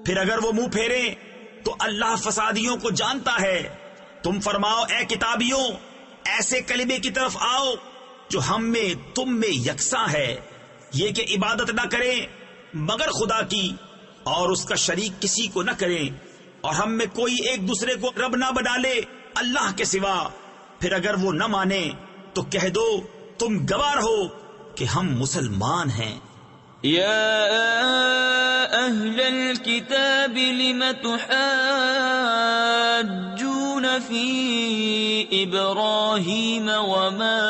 پھر اگر وہ منہ پھیرے تو اللہ فسادیوں کو جانتا ہے۔ تم فرماؤ اے کتابیوں، ایسے کلمے کی طرف آؤ جو ہم میں تم میں یکساں ہے، یہ کہ عبادت نہ کریں مگر خدا کی اور اس کا شریک کسی کو نہ کریں، اور ہم میں کوئی ایک دوسرے کو رب نہ بنا لے اللہ کے سوا۔ پھر اگر وہ نہ مانے تو کہہ دو تم گواہ ہو کہ ہم مسلمان ہیں۔
یا اہل الكتاب لم تحاجون فی ابراہیم وما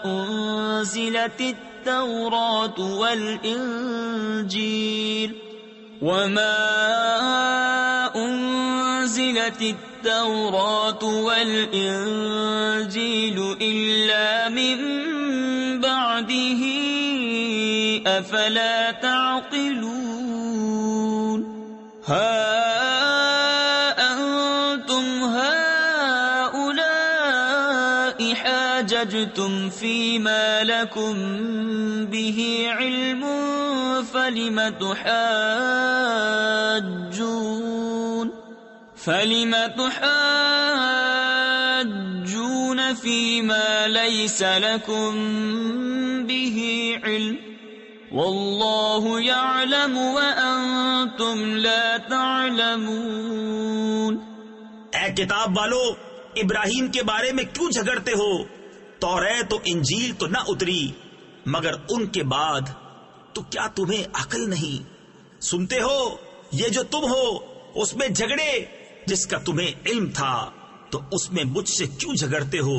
انزلت التوراة والإنجيل إلا من بعده أفلا تعقلون۔ ها أنتم هؤلاء حاججتم فيما لكم به علم فلم تحاجون فيما ليس لكم به علم والله يعلم وأنتم لا تعلمون۔
اے کتاب والو، ابراہیم کے بارے میں کیوں جھگڑتے ہو؟ توریت و انجیل تو نہ اتری مگر ان کے بعد، تو کیا تمہیں عقل نہیں؟ سنتے ہو یہ جو تم ہو اس میں جھگڑے، جس کا تمہیں علم تھا تو اس میں مجھ سے کیوں جھگڑتے ہو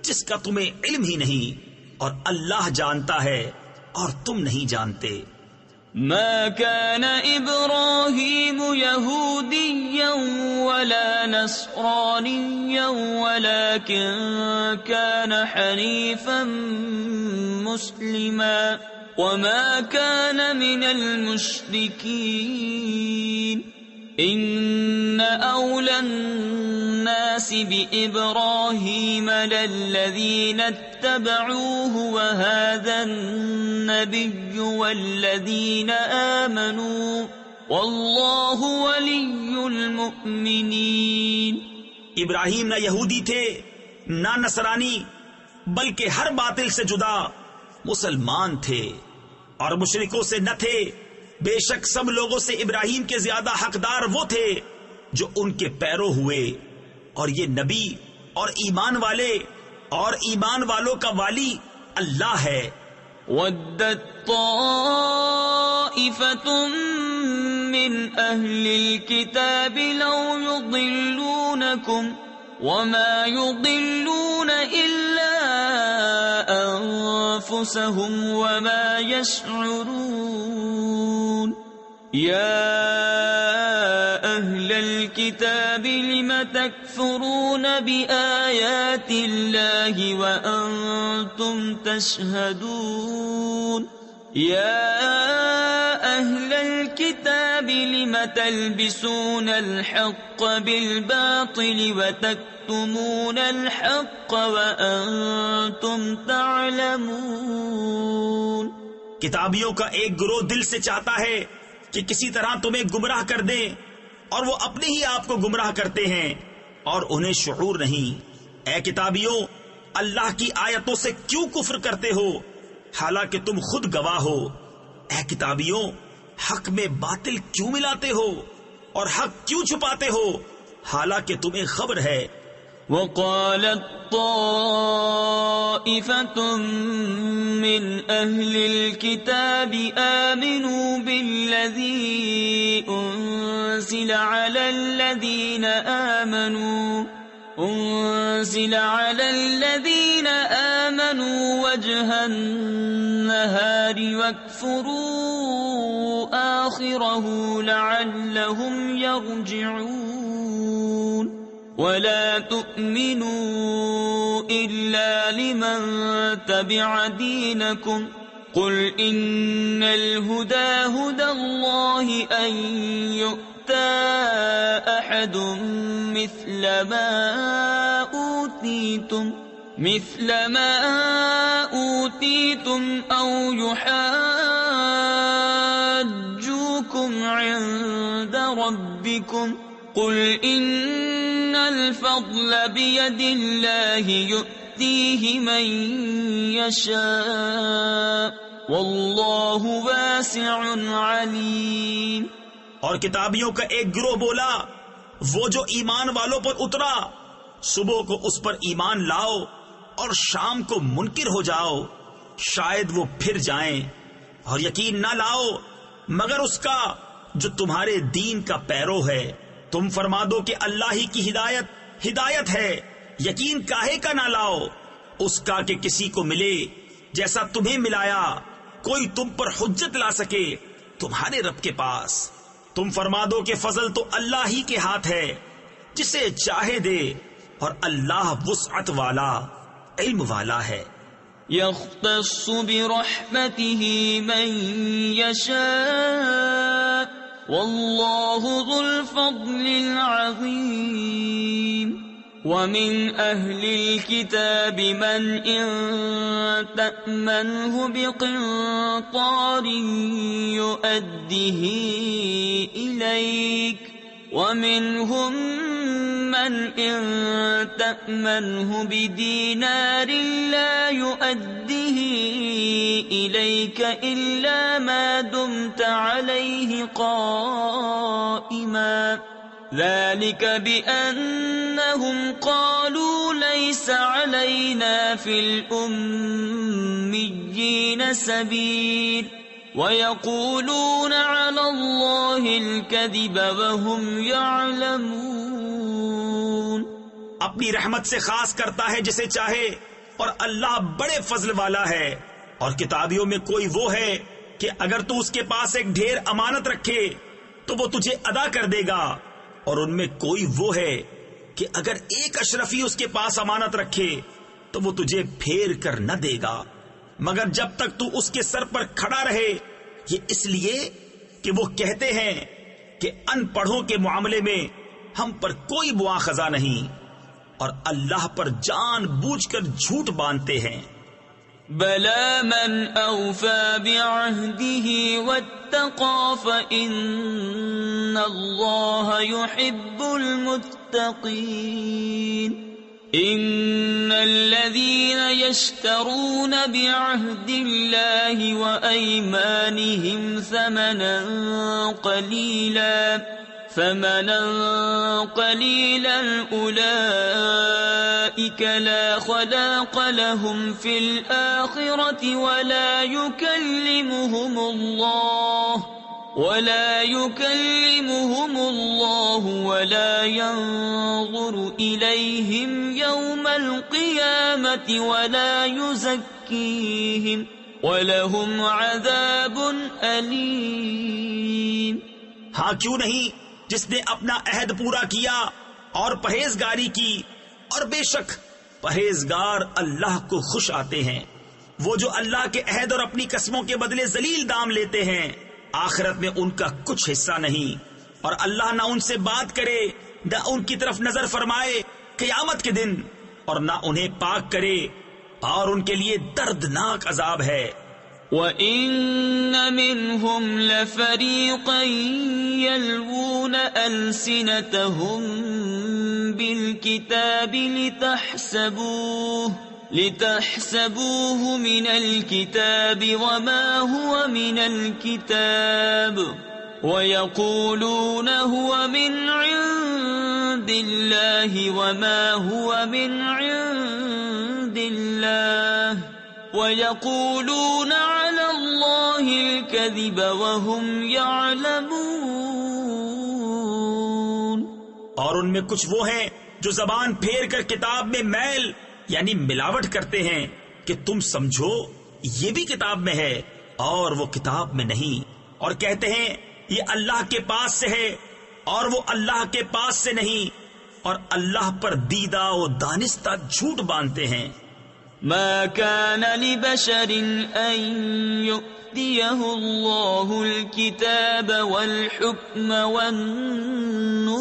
جس کا تمہیں علم ہی نہیں، اور اللہ جانتا ہے اور تم نہیں جانتے۔
ما كان إبراهيم يهوديا ولا نصرانيا ولكن كان حنيفا مسلما وما كان من المشركين إن أولى الناس بإبراهيم للذين اتبعوه وهذا النبي والذين آمنوا والله ولي المؤمنين۔
ابراہیم نہ یہودی تھے نہ نصرانی، بلکہ ہر باطل سے جدا مسلمان تھے اور مشرکوں سے نہ تھے۔ بے شک سب لوگوں سے ابراہیم کے زیادہ حقدار وہ تھے جو ان کے پیرو ہوئے، اور یہ نبی اور ایمان والے اور ایمان والوں کا والی اللہ ہے۔
وَدَّتْ طَائِفَةٌ مِّنْ أَهْلِ الْكِتَابِ لَوْ يُضِلُّونَكُمْ وَمَا يُضِلُّونَ إِلَّا أَنفُسَهُمْ وَمَا يَشْعُرُونَ۔ يَا أَهْلَ الْكِتَابِ لِمَ تَكْفُرُونَ بِآيَاتِ اللَّهِ وَأَنْتُمْ تَشْهَدُونَ۔ يَا أَهْلَ الْكِتَابِ لِمَ تَلْبِسُونَ الْحَقَّ بِالْبَاطِلِ وَتَكْتُمُونَ الْحَقَّ وَأَنْتُمْ تَعْلَمُونَ۔
کتابیوں کا ایک گروہ دل سے چاہتا ہے کہ کسی طرح تمہیں گمراہ کر دیں، اور وہ اپنے ہی آپ کو گمراہ کرتے ہیں اور انہیں شعور نہیں۔ اے کتابیوں، اللہ کی آیتوں سے کیوں کفر کرتے ہو حالانکہ تم خود گواہ ہو؟ اے کتابیوں، حق میں باطل کیوں ملاتے ہو؟ اور حق کیوں چھپاتے ہو حالانکہ تمہیں خبر ہے.
وقالت طائفة من أهل الكتاب آمنوا بالذي أنزل على الذين آمنوا وجه النهار واكفروا آخره لعلهم يرجعون ولا تؤمنوا إلا لمن تبع دينكم قل إن الهدى هدى الله أن يؤتى أحد مثل ما أوتيتم أو يحاجوكم عند ربكم قل إن الفضل بيد الله يؤتيه من يشاء والله واسع عليم.
اور کتابیوں کا ایک گروہ بولا وہ جو ایمان والوں پر اترا صبح کو اس پر ایمان لاؤ اور شام کو منکر ہو جاؤ شاید وہ پھر جائیں اور یقین نہ لاؤ مگر اس کا جو تمہارے دین کا پیرو ہے. تم فرما دو کہ اللہ ہی کی ہدایت ہے یقین کاہے کا نہ لاؤ اس کا کہ کسی کو ملے جیسا تمہیں ملایا کوئی تم پر حجت لا سکے تمہارے رب کے پاس. تم فرما دو کہ فضل تو اللہ ہی کے ہاتھ ہے جسے چاہے دے اور اللہ وسعت والا علم والا ہے.
يختص برحمته من يشاء والله ذو الفضل العظيم. ومن أهل الكتاب من إن تأمنه بقنطار يؤديه إليك ومنهم من إن تأمنه بدينار لا يؤديه إليك إلا ما دمت عليه قائما ذلك بأنهم قالوا ليس علينا في الأميين سبيل ويقولون على الله الكذب وهم يعلمون.
اپنی رحمت سے خاص کرتا ہے جسے چاہے اور اللہ بڑے فضل والا ہے. اور کتابیوں میں کوئی وہ ہے کہ اگر تو اس کے پاس ایک ڈھیر امانت رکھے تو وہ تجھے ادا کر دے گا اور ان میں کوئی وہ ہے کہ اگر ایک اشرفی اس کے پاس امانت رکھے تو وہ تجھے پھیر کر نہ دے گا مگر جب تک تو اس کے سر پر کھڑا رہے. یہ اس لیے کہ وہ کہتے ہیں کہ ان پڑھوں کے معاملے میں ہم پر کوئی مواخذہ نہیں اور اللہ پر جان بوجھ کر جھوٹ باندھتے ہیں.
بلى من أوفى بعهده واتقى فإن الله يحب المتقين. إن الذين يشترون بعهد الله وأيمانهم ثمنا قليلا أولئك لا خلاق لهم في الآخرة ولا يكلمهم الله ولا ينظر إليهم يوم القيامة ولا يزكيهم وَلَهُمْ عَذَابٌ أَلِيمٌ.
ہاں کیوں نہیں جس نے اپنا عہد پورا کیا اور پرہیزگاری کی اور بے شک پرہیزگار اللہ کو خوش آتے ہیں. وہ جو اللہ کے عہد اور اپنی قسموں کے بدلے ذلیل دام لیتے ہیں آخرت میں ان کا کچھ حصہ نہیں اور اللہ نہ ان سے بات کرے نہ ان کی طرف نظر فرمائے قیامت کے دن اور نہ انہیں پاک کرے اور ان کے لیے دردناک عذاب ہے.
وَإِنَّ مِنْهُمْ لَفَرِيقًا يَلْوُونَ أَلْسِنَتَهُمْ بِالْكِتَابِ لِتَحْسَبُوهُ مِنَ الْكِتَابِ وَمَا هُوَ مِنَ الْكِتَابِ وَيَقُولُونَ هُوَ مِنْ عِنْدِ اللَّهِ وَمَا هُوَ مِنْ عِنْدِ اللَّهِ وَيَقُولُونَ عَلَى اللَّهِ الْكَذِبَ وَهُمْ يَعْلَمُونَ۔
اور ان میں کچھ وہ ہیں جو زبان پھیر کر کتاب میں میل یعنی ملاوٹ کرتے ہیں کہ تم سمجھو یہ بھی کتاب میں ہے اور وہ کتاب میں نہیں، اور کہتے ہیں یہ اللہ کے پاس سے ہے اور وہ اللہ کے پاس سے نہیں، اور اللہ پر دیدہ و دانستہ جھوٹ باندھتے ہیں۔
ما كان لبشر أن يؤتيه الله الكتاب والحكم والنبوة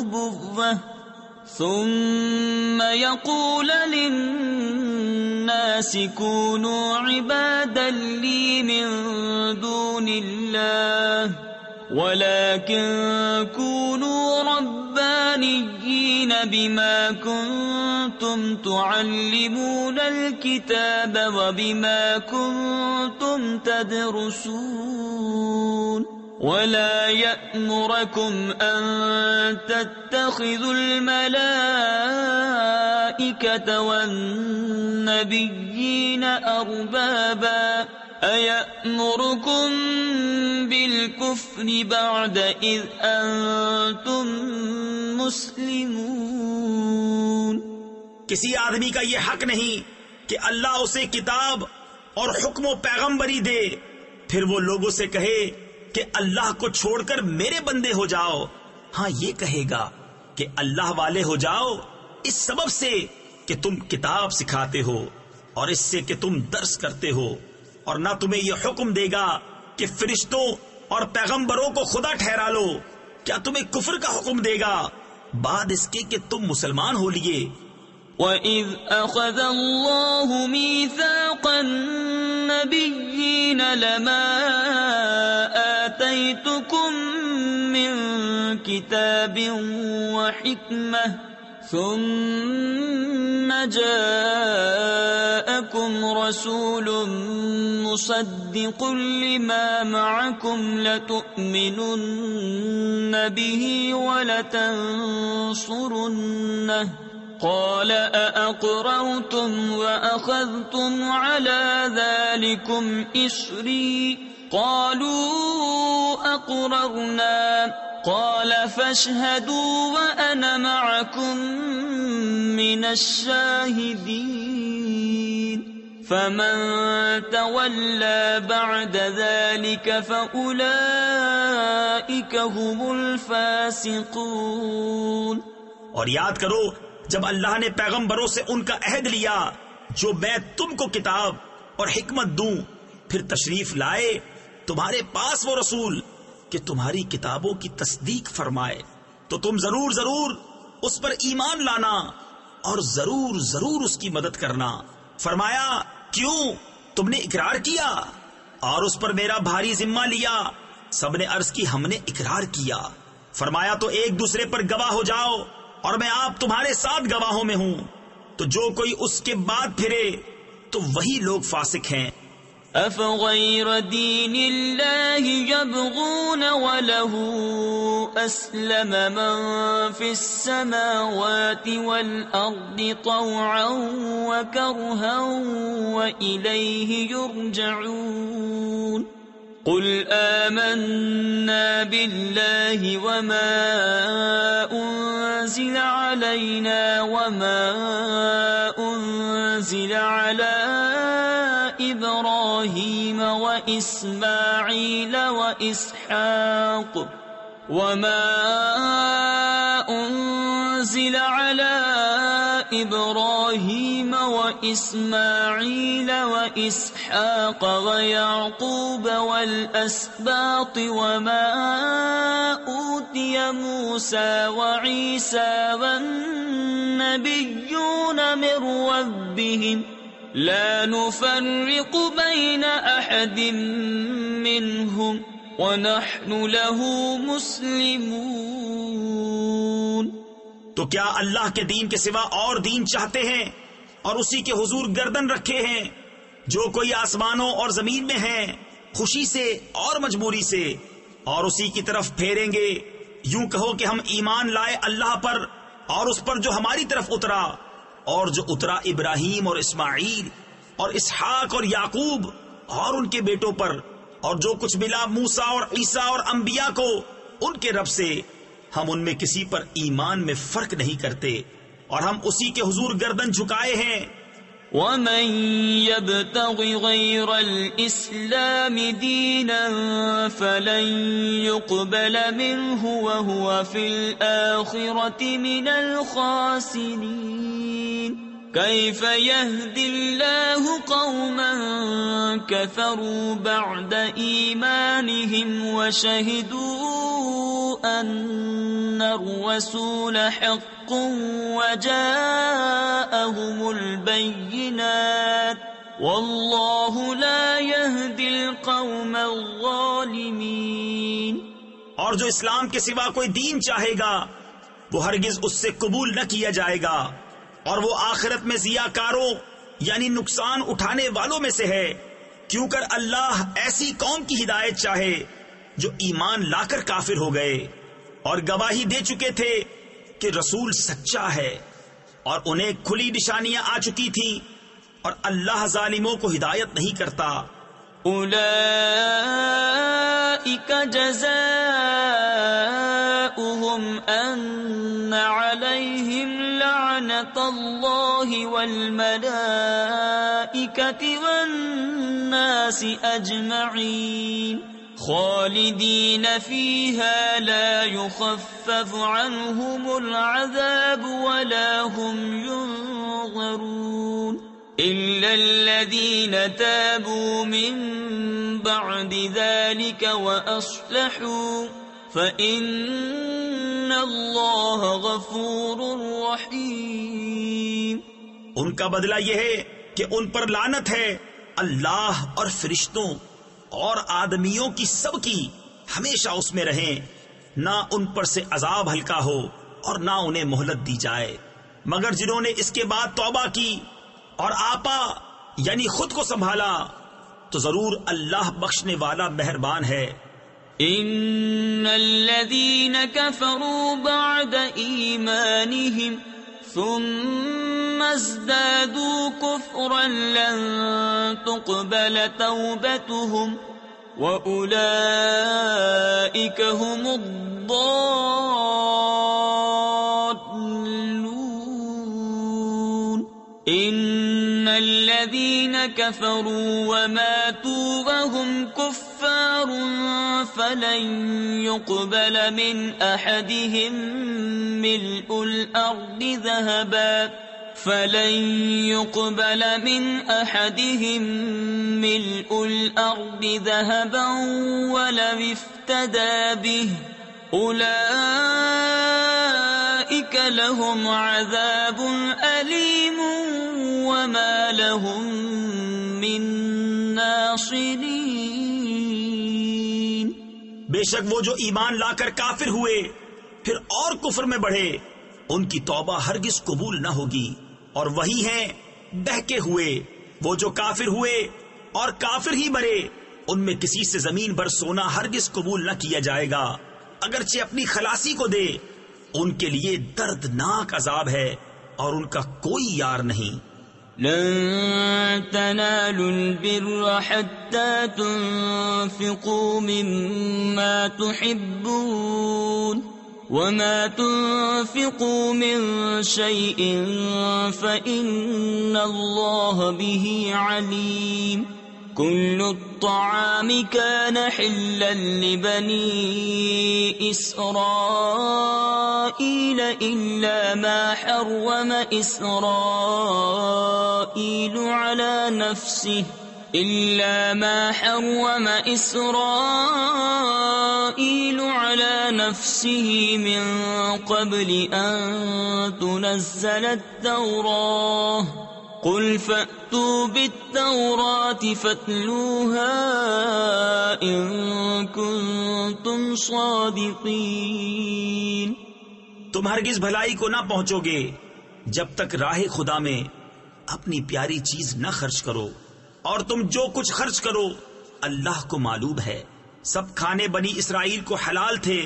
ثم يقول للناس كونوا عبادا لي من دون الله ولكن كونوا ربانيين بما كنتم تعلمون الكتاب وبما كنتم تدرسون ولا يأمركم أن تتخذوا الملائكة والنبيين أربابا أَيَأْمُرُكُمْ بِالْكُفْرِ بَعْدَ إِذْ أَنْتُمْ مُسْلِمُونَ۔
کسی آدمی کا یہ حق نہیں کہ اللہ اسے کتاب اور حکم و پیغمبری دے پھر وہ لوگوں سے کہے کہ اللہ کو چھوڑ کر میرے بندے ہو جاؤ۔ ہاں یہ کہے گا کہ اللہ والے ہو جاؤ اس سبب سے کہ تم کتاب سکھاتے ہو اور اس سے کہ تم درس کرتے ہو، اور نہ تمہیں یہ حکم دے گا کہ فرشتوں اور پیغمبروں کو خدا ٹھہرا لو۔ کیا تمہیں کفر کا حکم دے گا بعد اس کے کہ تم مسلمان ہو لیے؟
وَإِذْ أَخَذَ اللَّهُ مِيثَاقَ النَّبِيِّينَ لَمَا آتَيْتُكُم مِّن كِتَابٍ وَحِكْمَةٍ ثُمَّ جَاءَكُمْ رَسُولٌ مُصَدِّقٌ لِّمَا مَعَكُمْ لَتُؤْمِنُنَّ بِهِ وَلَتَنصُرُنَّهُ قال أأقررتم وأخذتم على ذلكم إصري قالوا أقررنا قال فاشهدوا وأنا معكم من الشاهدين فمن تولى بعد ذلك فأولئك هم الفاسقون۔
اور یاد کرو جب اللہ نے پیغمبروں سے ان کا عہد لیا جو میں تم کو کتاب اور حکمت دوں، پھر تشریف لائے تمہارے پاس وہ رسول کہ تمہاری کتابوں کی تصدیق فرمائے تو تم ضرور ضرور اس پر ایمان لانا اور ضرور ضرور اس کی مدد کرنا۔ فرمایا کیوں تم نے اقرار کیا اور اس پر میرا بھاری ذمہ لیا؟ سب نے عرض کی ہم نے اقرار کیا۔ فرمایا تو ایک دوسرے پر گواہ ہو جاؤ اور میں آپ تمہارے ساتھ گواہوں میں ہوں، تو جو کوئی اس کے بعد پھرے تو وہی لوگ فاسق ہیں۔
أَفَغَيْرَ دِينِ اللَّهِ يَبْغُونَ وَلَهُ أَسْلَمَ مَنْ فِي السَّمَاوَاتِ وَالْأَرْضِ طَوْعًا وَكَرْهًا وَإِلَيْهِ يُرْجَعُونَ قُلْ آمَنَّا بِاللَّهِ وَمَا أُنزِلَ عَلَيْنَا وَمَا أُنزِلَ عَلَى إبراهيم وإسماعيل وإسحاق وما أنزل على إبراهيم وإسماعيل وإسحاق ويعقوب والأسباط وما أوتي موسى وعيسى والنبيون من ربهم لا نفرق بين أحد منهم ونحن له مسلمون۔
تو کیا اللہ کے دین کے سوا اور دین چاہتے ہیں اور اسی کے حضور گردن رکھے ہیں؟ جو کوئی آسمانوں اور زمین میں ہیں خوشی سے اور مجبوری سے، اور اسی کی طرف پھیریں گے. یوں کہو کہ ہم ایمان لائے اللہ پر اور اس پر جو ہماری طرف اترا، اور جو اترا ابراہیم اور اسماعیل اور اسحاق اور یعقوب اور ان کے بیٹوں پر، اور جو کچھ ملا موسیٰ اور عیسیٰ اور انبیاء کو ان کے رب سے. ہم ان میں کسی پر ایمان میں فرق نہیں کرتے، اور ہم اسی کے حضور گردن جھکائے ہیں.
ومن يبتغ غير الإسلام دينا فلن يقبل منه وهو في الآخرة من الخاسرين. كيف يهدي الله قوما كفروا بعد إيمانهم وشهدوا أن الرسول حق وجاءهم البينات والله لا يهدي القوم الظالمين.
اور جو اسلام کے سوا کوئی دین چاہے گا وہ ہرگز اس سے قبول نہ کیا جائے گا، اور وہ آخرت میں ضیاءکاروں یعنی نقصان اٹھانے والوں میں سے ہے. کیوں کر اللہ ایسی قوم کی ہدایت چاہے جو ایمان لا کر کافر ہو گئے اور گواہی دے چکے تھے کہ رسول سچا ہے، اور انہیں کھلی نشانیاں آ چکی تھیں، اور اللہ ظالموں کو ہدایت نہیں کرتا.
اولئک جزاؤہم ان علیہم لعنت اللہ والملائکۃ والناس اجمعین خالدین فیہا لا یخفف عنہم العذاب ولا هم ينظرون إلا الذين تابوا من بعد ذلك وأصلحوا فإن الله غفور رحيم.
ان کا بدلہ یہ ہے کہ ان پر لعنت ہے، اللہ اور فرشتوں اور آدمیوں کی سب کی ہمیشہ اس میں رہیں، نہ ان پر سے عذاب ہلکا ہو اور نہ انہیں مہلت دی جائے، مگر جنہوں نے اس کے بعد توبہ کی اور آپا یعنی خود کو سنبھالا تو ضرور اللہ بخشنے والا مہربان ہے.
ان الذين كفروا بعد ایمانهم ثم ازدادوا كفرا لن تقبل توبتهم واولئك هم الضالون. ان الذين كفروا وماتوا وهم كفار فلن يقبل من احدهم ملء الارض ذهبا ولو افتدى به اولئك لهم عذاب الیم وما لهم من ناصرین.
بے شک وہ جو ایمان لا کر کافر ہوئے پھر اور کفر میں بڑھے ان کی توبہ ہرگز قبول نہ ہوگی، اور وہی ہیں بہکے ہوئے وہ جو کافر ہوئے اور کافر ہی مرے، ان میں کسی سے زمین بھر سونا ہرگز قبول نہ کیا جائے گا اگرچہ اپنی خلاصی کو دے. ان کے لیے دردناک عذاب ہے اور ان کا کوئی یار نہیں.
لن تنالوا البر حتى تنفقوا مما تحبون وما تنفقوا من شيء فإن الله به عليم. كل الطعام كان حلا لبني إسرائيل إلا ما حرم إسرائيل على نفسه من قبل أن تنزل التوراة قل فأتوا بالتوراة فاتلوها إن كنتم صادقين.
تم ہرگز بھلائی کو نہ پہنچو گے جب تک راہ خدا میں اپنی پیاری چیز نہ خرچ کرو، اور تم جو کچھ خرچ کرو اللہ کو معلوم ہے. سب کھانے بنی اسرائیل کو حلال تھے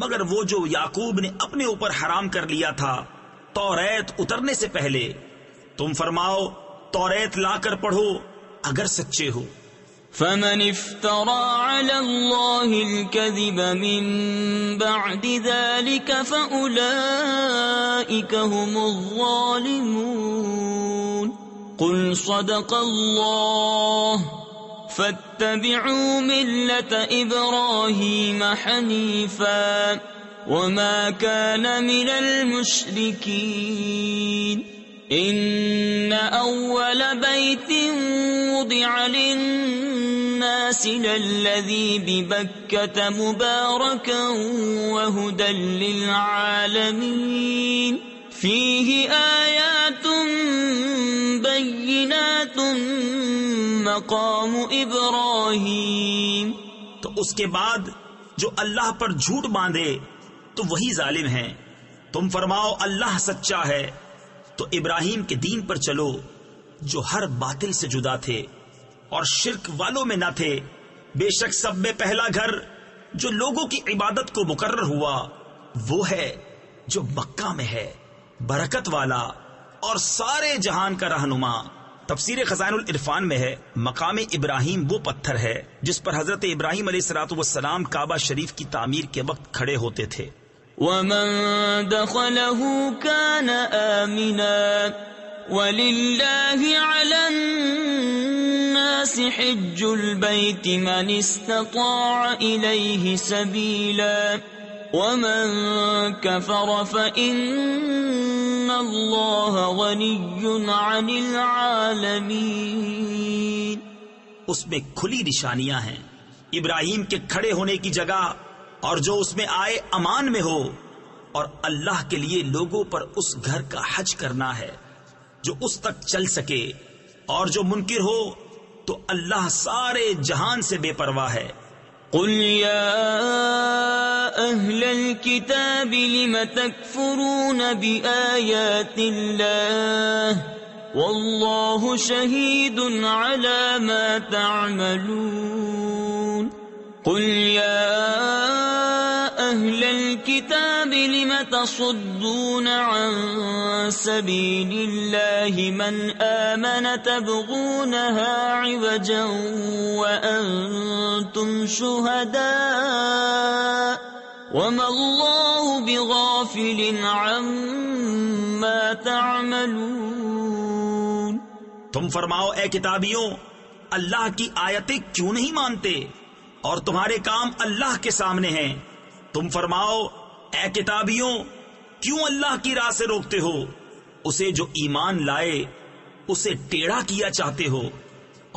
مگر وہ جو یعقوب نے اپنے اوپر حرام کر لیا تھا توریت اترنے سے پہلے. تم فرماؤ توریت لا کر پڑھو اگر سچے ہو.
فمن افترى على الله الكذب من بعد ذلك فأولئك هم الظالمون. قل صدق الله فاتبعوا ملة إبراهيم حنيفا وما كان من المشركين. إن أول بيت وضع للناس للذي ببكة مباركا وهدى للعالمين فيه آيات بينات مقام إبراهيم.
تو اس کے بعد جو اللہ پر جھوٹ باندھے تو وہی ظالم ہیں. تم فرماؤ اللہ سچا ہے تو ابراہیم کے دین پر چلو جو ہر باطل سے جدا تھے اور شرک والوں میں نہ تھے. بے شک سب میں پہلا گھر جو لوگوں کی عبادت کو مقرر ہوا وہ ہے جو مکہ میں ہے، برکت والا اور سارے جہان کا رہنما. تفسیر خزائن العرفان میں ہے مقام ابراہیم وہ پتھر ہے جس پر حضرت ابراہیم علیہ الصلوۃ والسلام کعبہ شریف کی تعمیر کے وقت کھڑے ہوتے تھے.
ومن دخله كان آمنا ولله على الناس حج البيت من استطاع إليه سبيلا ومن كفر فإن الله غني عن العالمين.
اس میں کھلی نشانیاں ہیں ابراہیم کے کھڑے ہونے کی جگہ اور جو اس میں آئے امان میں ہو، اور اللہ کے لیے لوگوں پر اس گھر کا حج کرنا ہے جو اس تک چل سکے، اور جو منکر ہو تو اللہ سارے جہان سے بے پرواہ ہے.
قل يا أهل الكتاب لم تكفرون بآيات الله والله شهيد على ما تعملون. قل يا أهل الكتاب لم تصدون عن سبيل الله من آمن تبغونها عوجا وأنتم شهداء وما الله بغافل عما تعملون.
تم فرماؤ اے کتابیوں اللہ کی آیتیں کیوں نہیں مانتے اور تمہارے کام اللہ کے سامنے ہیں. تم فرماؤ اے کتابیوں کیوں اللہ کی راہ سے روکتے ہو اسے جو ایمان لائے، اسے ٹیڑھا کیا چاہتے ہو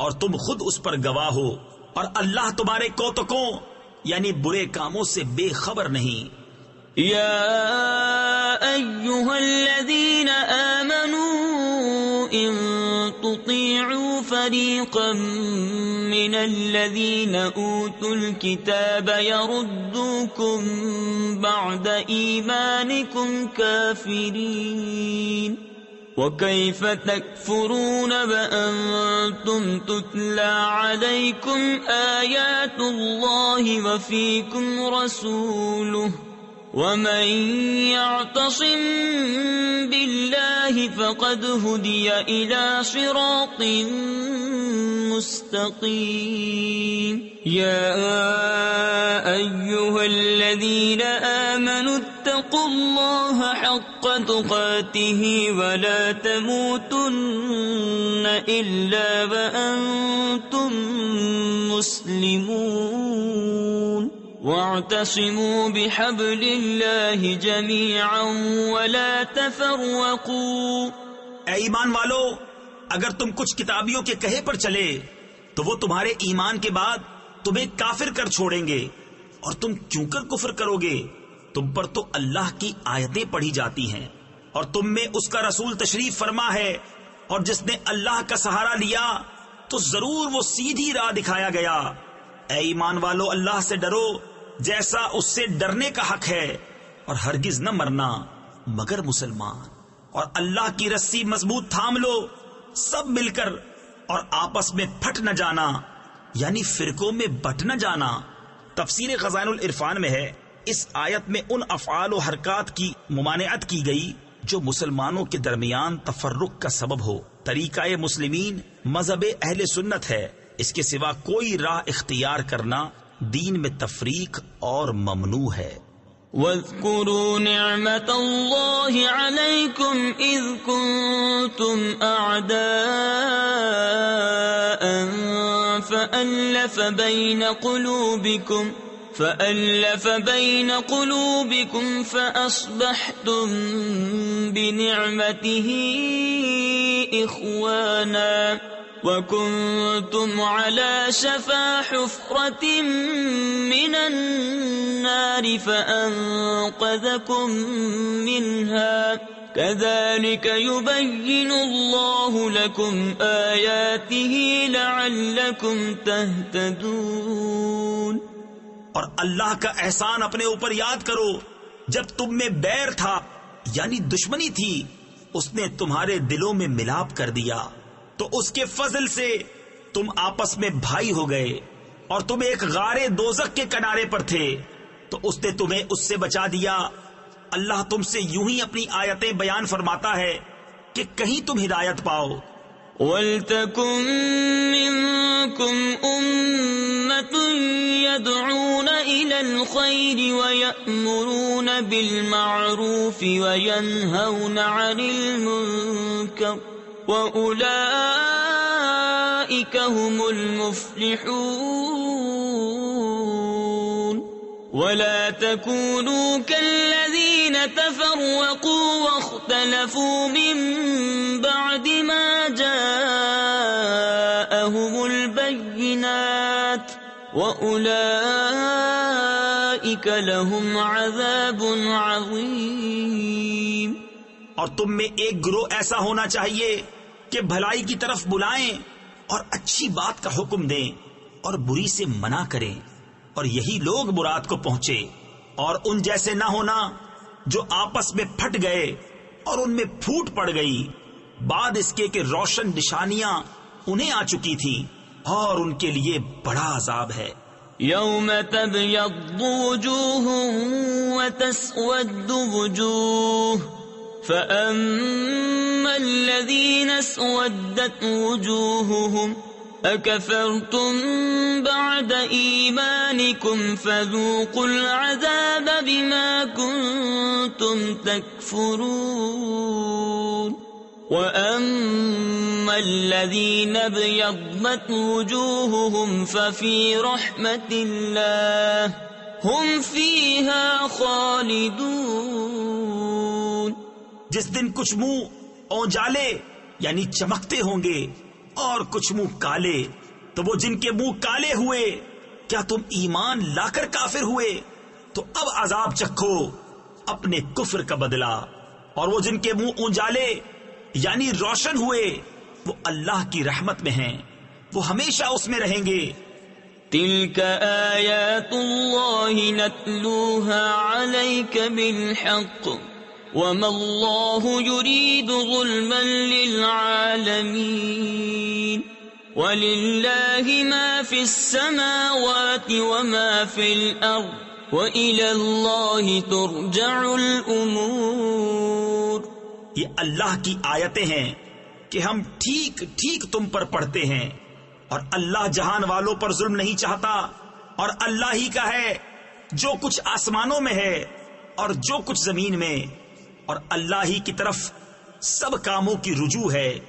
اور تم خود اس پر گواہ ہو، اور اللہ تمہارے کوتکوں یعنی برے کاموں سے بے خبر نہیں.
یا ایھا الذین آمنوا ان تطیعوا فریقا من الذین اوتوا الکتاب یردوکم بعد ایمانکم کافرین وَكَيْفَ تَكْفُرُونَ وَأَنْتُمْ تُتْلَى عَلَيْكُمْ آيَاتُ اللَّهِ وَفِيكُمْ رَسُولُهُ وَمَنْ يَعْتَصِمْ بِاللَّهِ فَقَدْ هُدِيَ إِلَى صِرَاطٍ مُسْتَقِيمٍ. يَا أَيُّهَا الَّذِينَ آمَنُوا اتقوا الله حق تقاته ولا تموتن إلا وأنتم مسلمون واعتصموا بحبل الله جميعا ولا تفرقوا.
اے ایمان والو اگر تم کچھ کتابیوں کے کہے پر چلے تو وہ تمہارے ایمان کے بعد تمہیں کافر کر چھوڑیں گے، اور تم کیوں کر کفر کرو گے؟ تم پر تو اللہ کی آیتیں پڑھی جاتی ہیں اور تم میں اس کا رسول تشریف فرما ہے، اور جس نے اللہ کا سہارا لیا تو ضرور وہ سیدھی راہ دکھایا گیا. اے ایمان والو اللہ سے ڈرو جیسا اس سے ڈرنے کا حق ہے، اور ہرگز نہ مرنا مگر مسلمان، اور اللہ کی رسی مضبوط تھام لو سب مل کر، اور آپس میں پھٹ نہ جانا یعنی فرقوں میں بٹ نہ جانا. تفسیر خزائن العرفان میں ہے، اس آیت میں ان افعال و حرکات کی ممانعت کی گئی جو مسلمانوں کے درمیان تفرق کا سبب ہو۔ طریقہ مسلمین مذہب اہل سنت ہے، اس کے سوا کوئی راہ اختیار کرنا دین میں تفریق اور ممنوع ہے۔
واذكروا نعمة الله عليكم إذ كنتم أعداء فألف بين قلوبكم فأصبحتم بنعمته إخوانا وكنتم على شفا حفرة من النار فأنقذكم منها كذلك يبين الله لكم آياته لعلكم تهتدون۔
اور اللہ کا احسان اپنے اوپر یاد کرو، جب تم میں بیر تھا یعنی دشمنی تھی، اس نے تمہارے دلوں میں ملاپ کر دیا، تو اس کے فضل سے تم آپس میں بھائی ہو گئے، اور تم ایک غار دوزخ کے کنارے پر تھے تو اس نے تمہیں اس سے بچا دیا۔ اللہ تم سے یوں ہی اپنی آیتیں بیان فرماتا ہے کہ کہیں تم ہدایت پاؤ۔
وَلْتَكُن مِّنكُمْ أُمَّةٌ يَدْعُونَ إِلَى الْخَيْرِ وَيَأْمُرُونَ بِالْمَعْرُوفِ وَيَنْهَوْنَ عَنِ الْمُنكَرِ وَأُولَئِكَ هُمُ الْمُفْلِحُونَ۔ وَلَا تَكُونُوا كَالَّذِينَ تَفَرَّقُوا وَاخْتَلَفُوا مِن بَعْدِ مَا جَاءَهُمُ الْبَيِّنَاتُ وَأُولَئِكَ لَهُمْ عَذَابٌ عَظِيمٌ۔
اور تم میں ایک گروہ ایسا ہونا چاہیے کہ بھلائی کی طرف بلائیں اور اچھی بات کا حکم دیں اور بری سے منع کریں، اور یہی لوگ مراد کو پہنچے، اور ان جیسے نہ ہونا جو آپس میں پھٹ گئے اور ان میں پھوٹ پڑ گئی بعد اس کے کہ روشن نشانیاں انہیں آ چکی تھی، اور ان کے لیے بڑا عذاب ہے۔
یوم تبیض وجوہ وتسود وجوہ فأما الذين اسودت وجوههم أكفرتم بعد إيمانكم فذوقوا العذاب بما كنتم تكفرون وأما الذين ابيضت وجوههم ففي رحمة الله هم فيها خالدون۔
جس دن کچھ منہ اونجالے یعنی چمکتے ہوں گے اور کچھ منہ کالے، تو وہ جن کے منہ کالے ہوئے کیا تم ایمان لا کر کافر ہوئے؟ تو اب عذاب چکھو اپنے کفر کا بدلہ، اور وہ جن کے منہ اونجالے یعنی روشن ہوئے وہ اللہ کی رحمت میں ہیں، وہ ہمیشہ اس میں رہیں گے۔
تلك آیات اللہ نتلوها علیک بالحق وما اللہ یرید ظلما للعالمین وللہ ما فی السماوات وما فی الارض وإلی اللہ ترجع الامور۔
یہ اللہ کی آیتیں ہیں کہ ہم ٹھیک ٹھیک تم پر پڑھتے ہیں، اور اللہ جہان والوں پر ظلم نہیں چاہتا، اور اللہ ہی کا ہے جو کچھ آسمانوں میں ہے اور جو کچھ زمین میں، اور اللہ ہی کی طرف سب کاموں کی رجوع ہے۔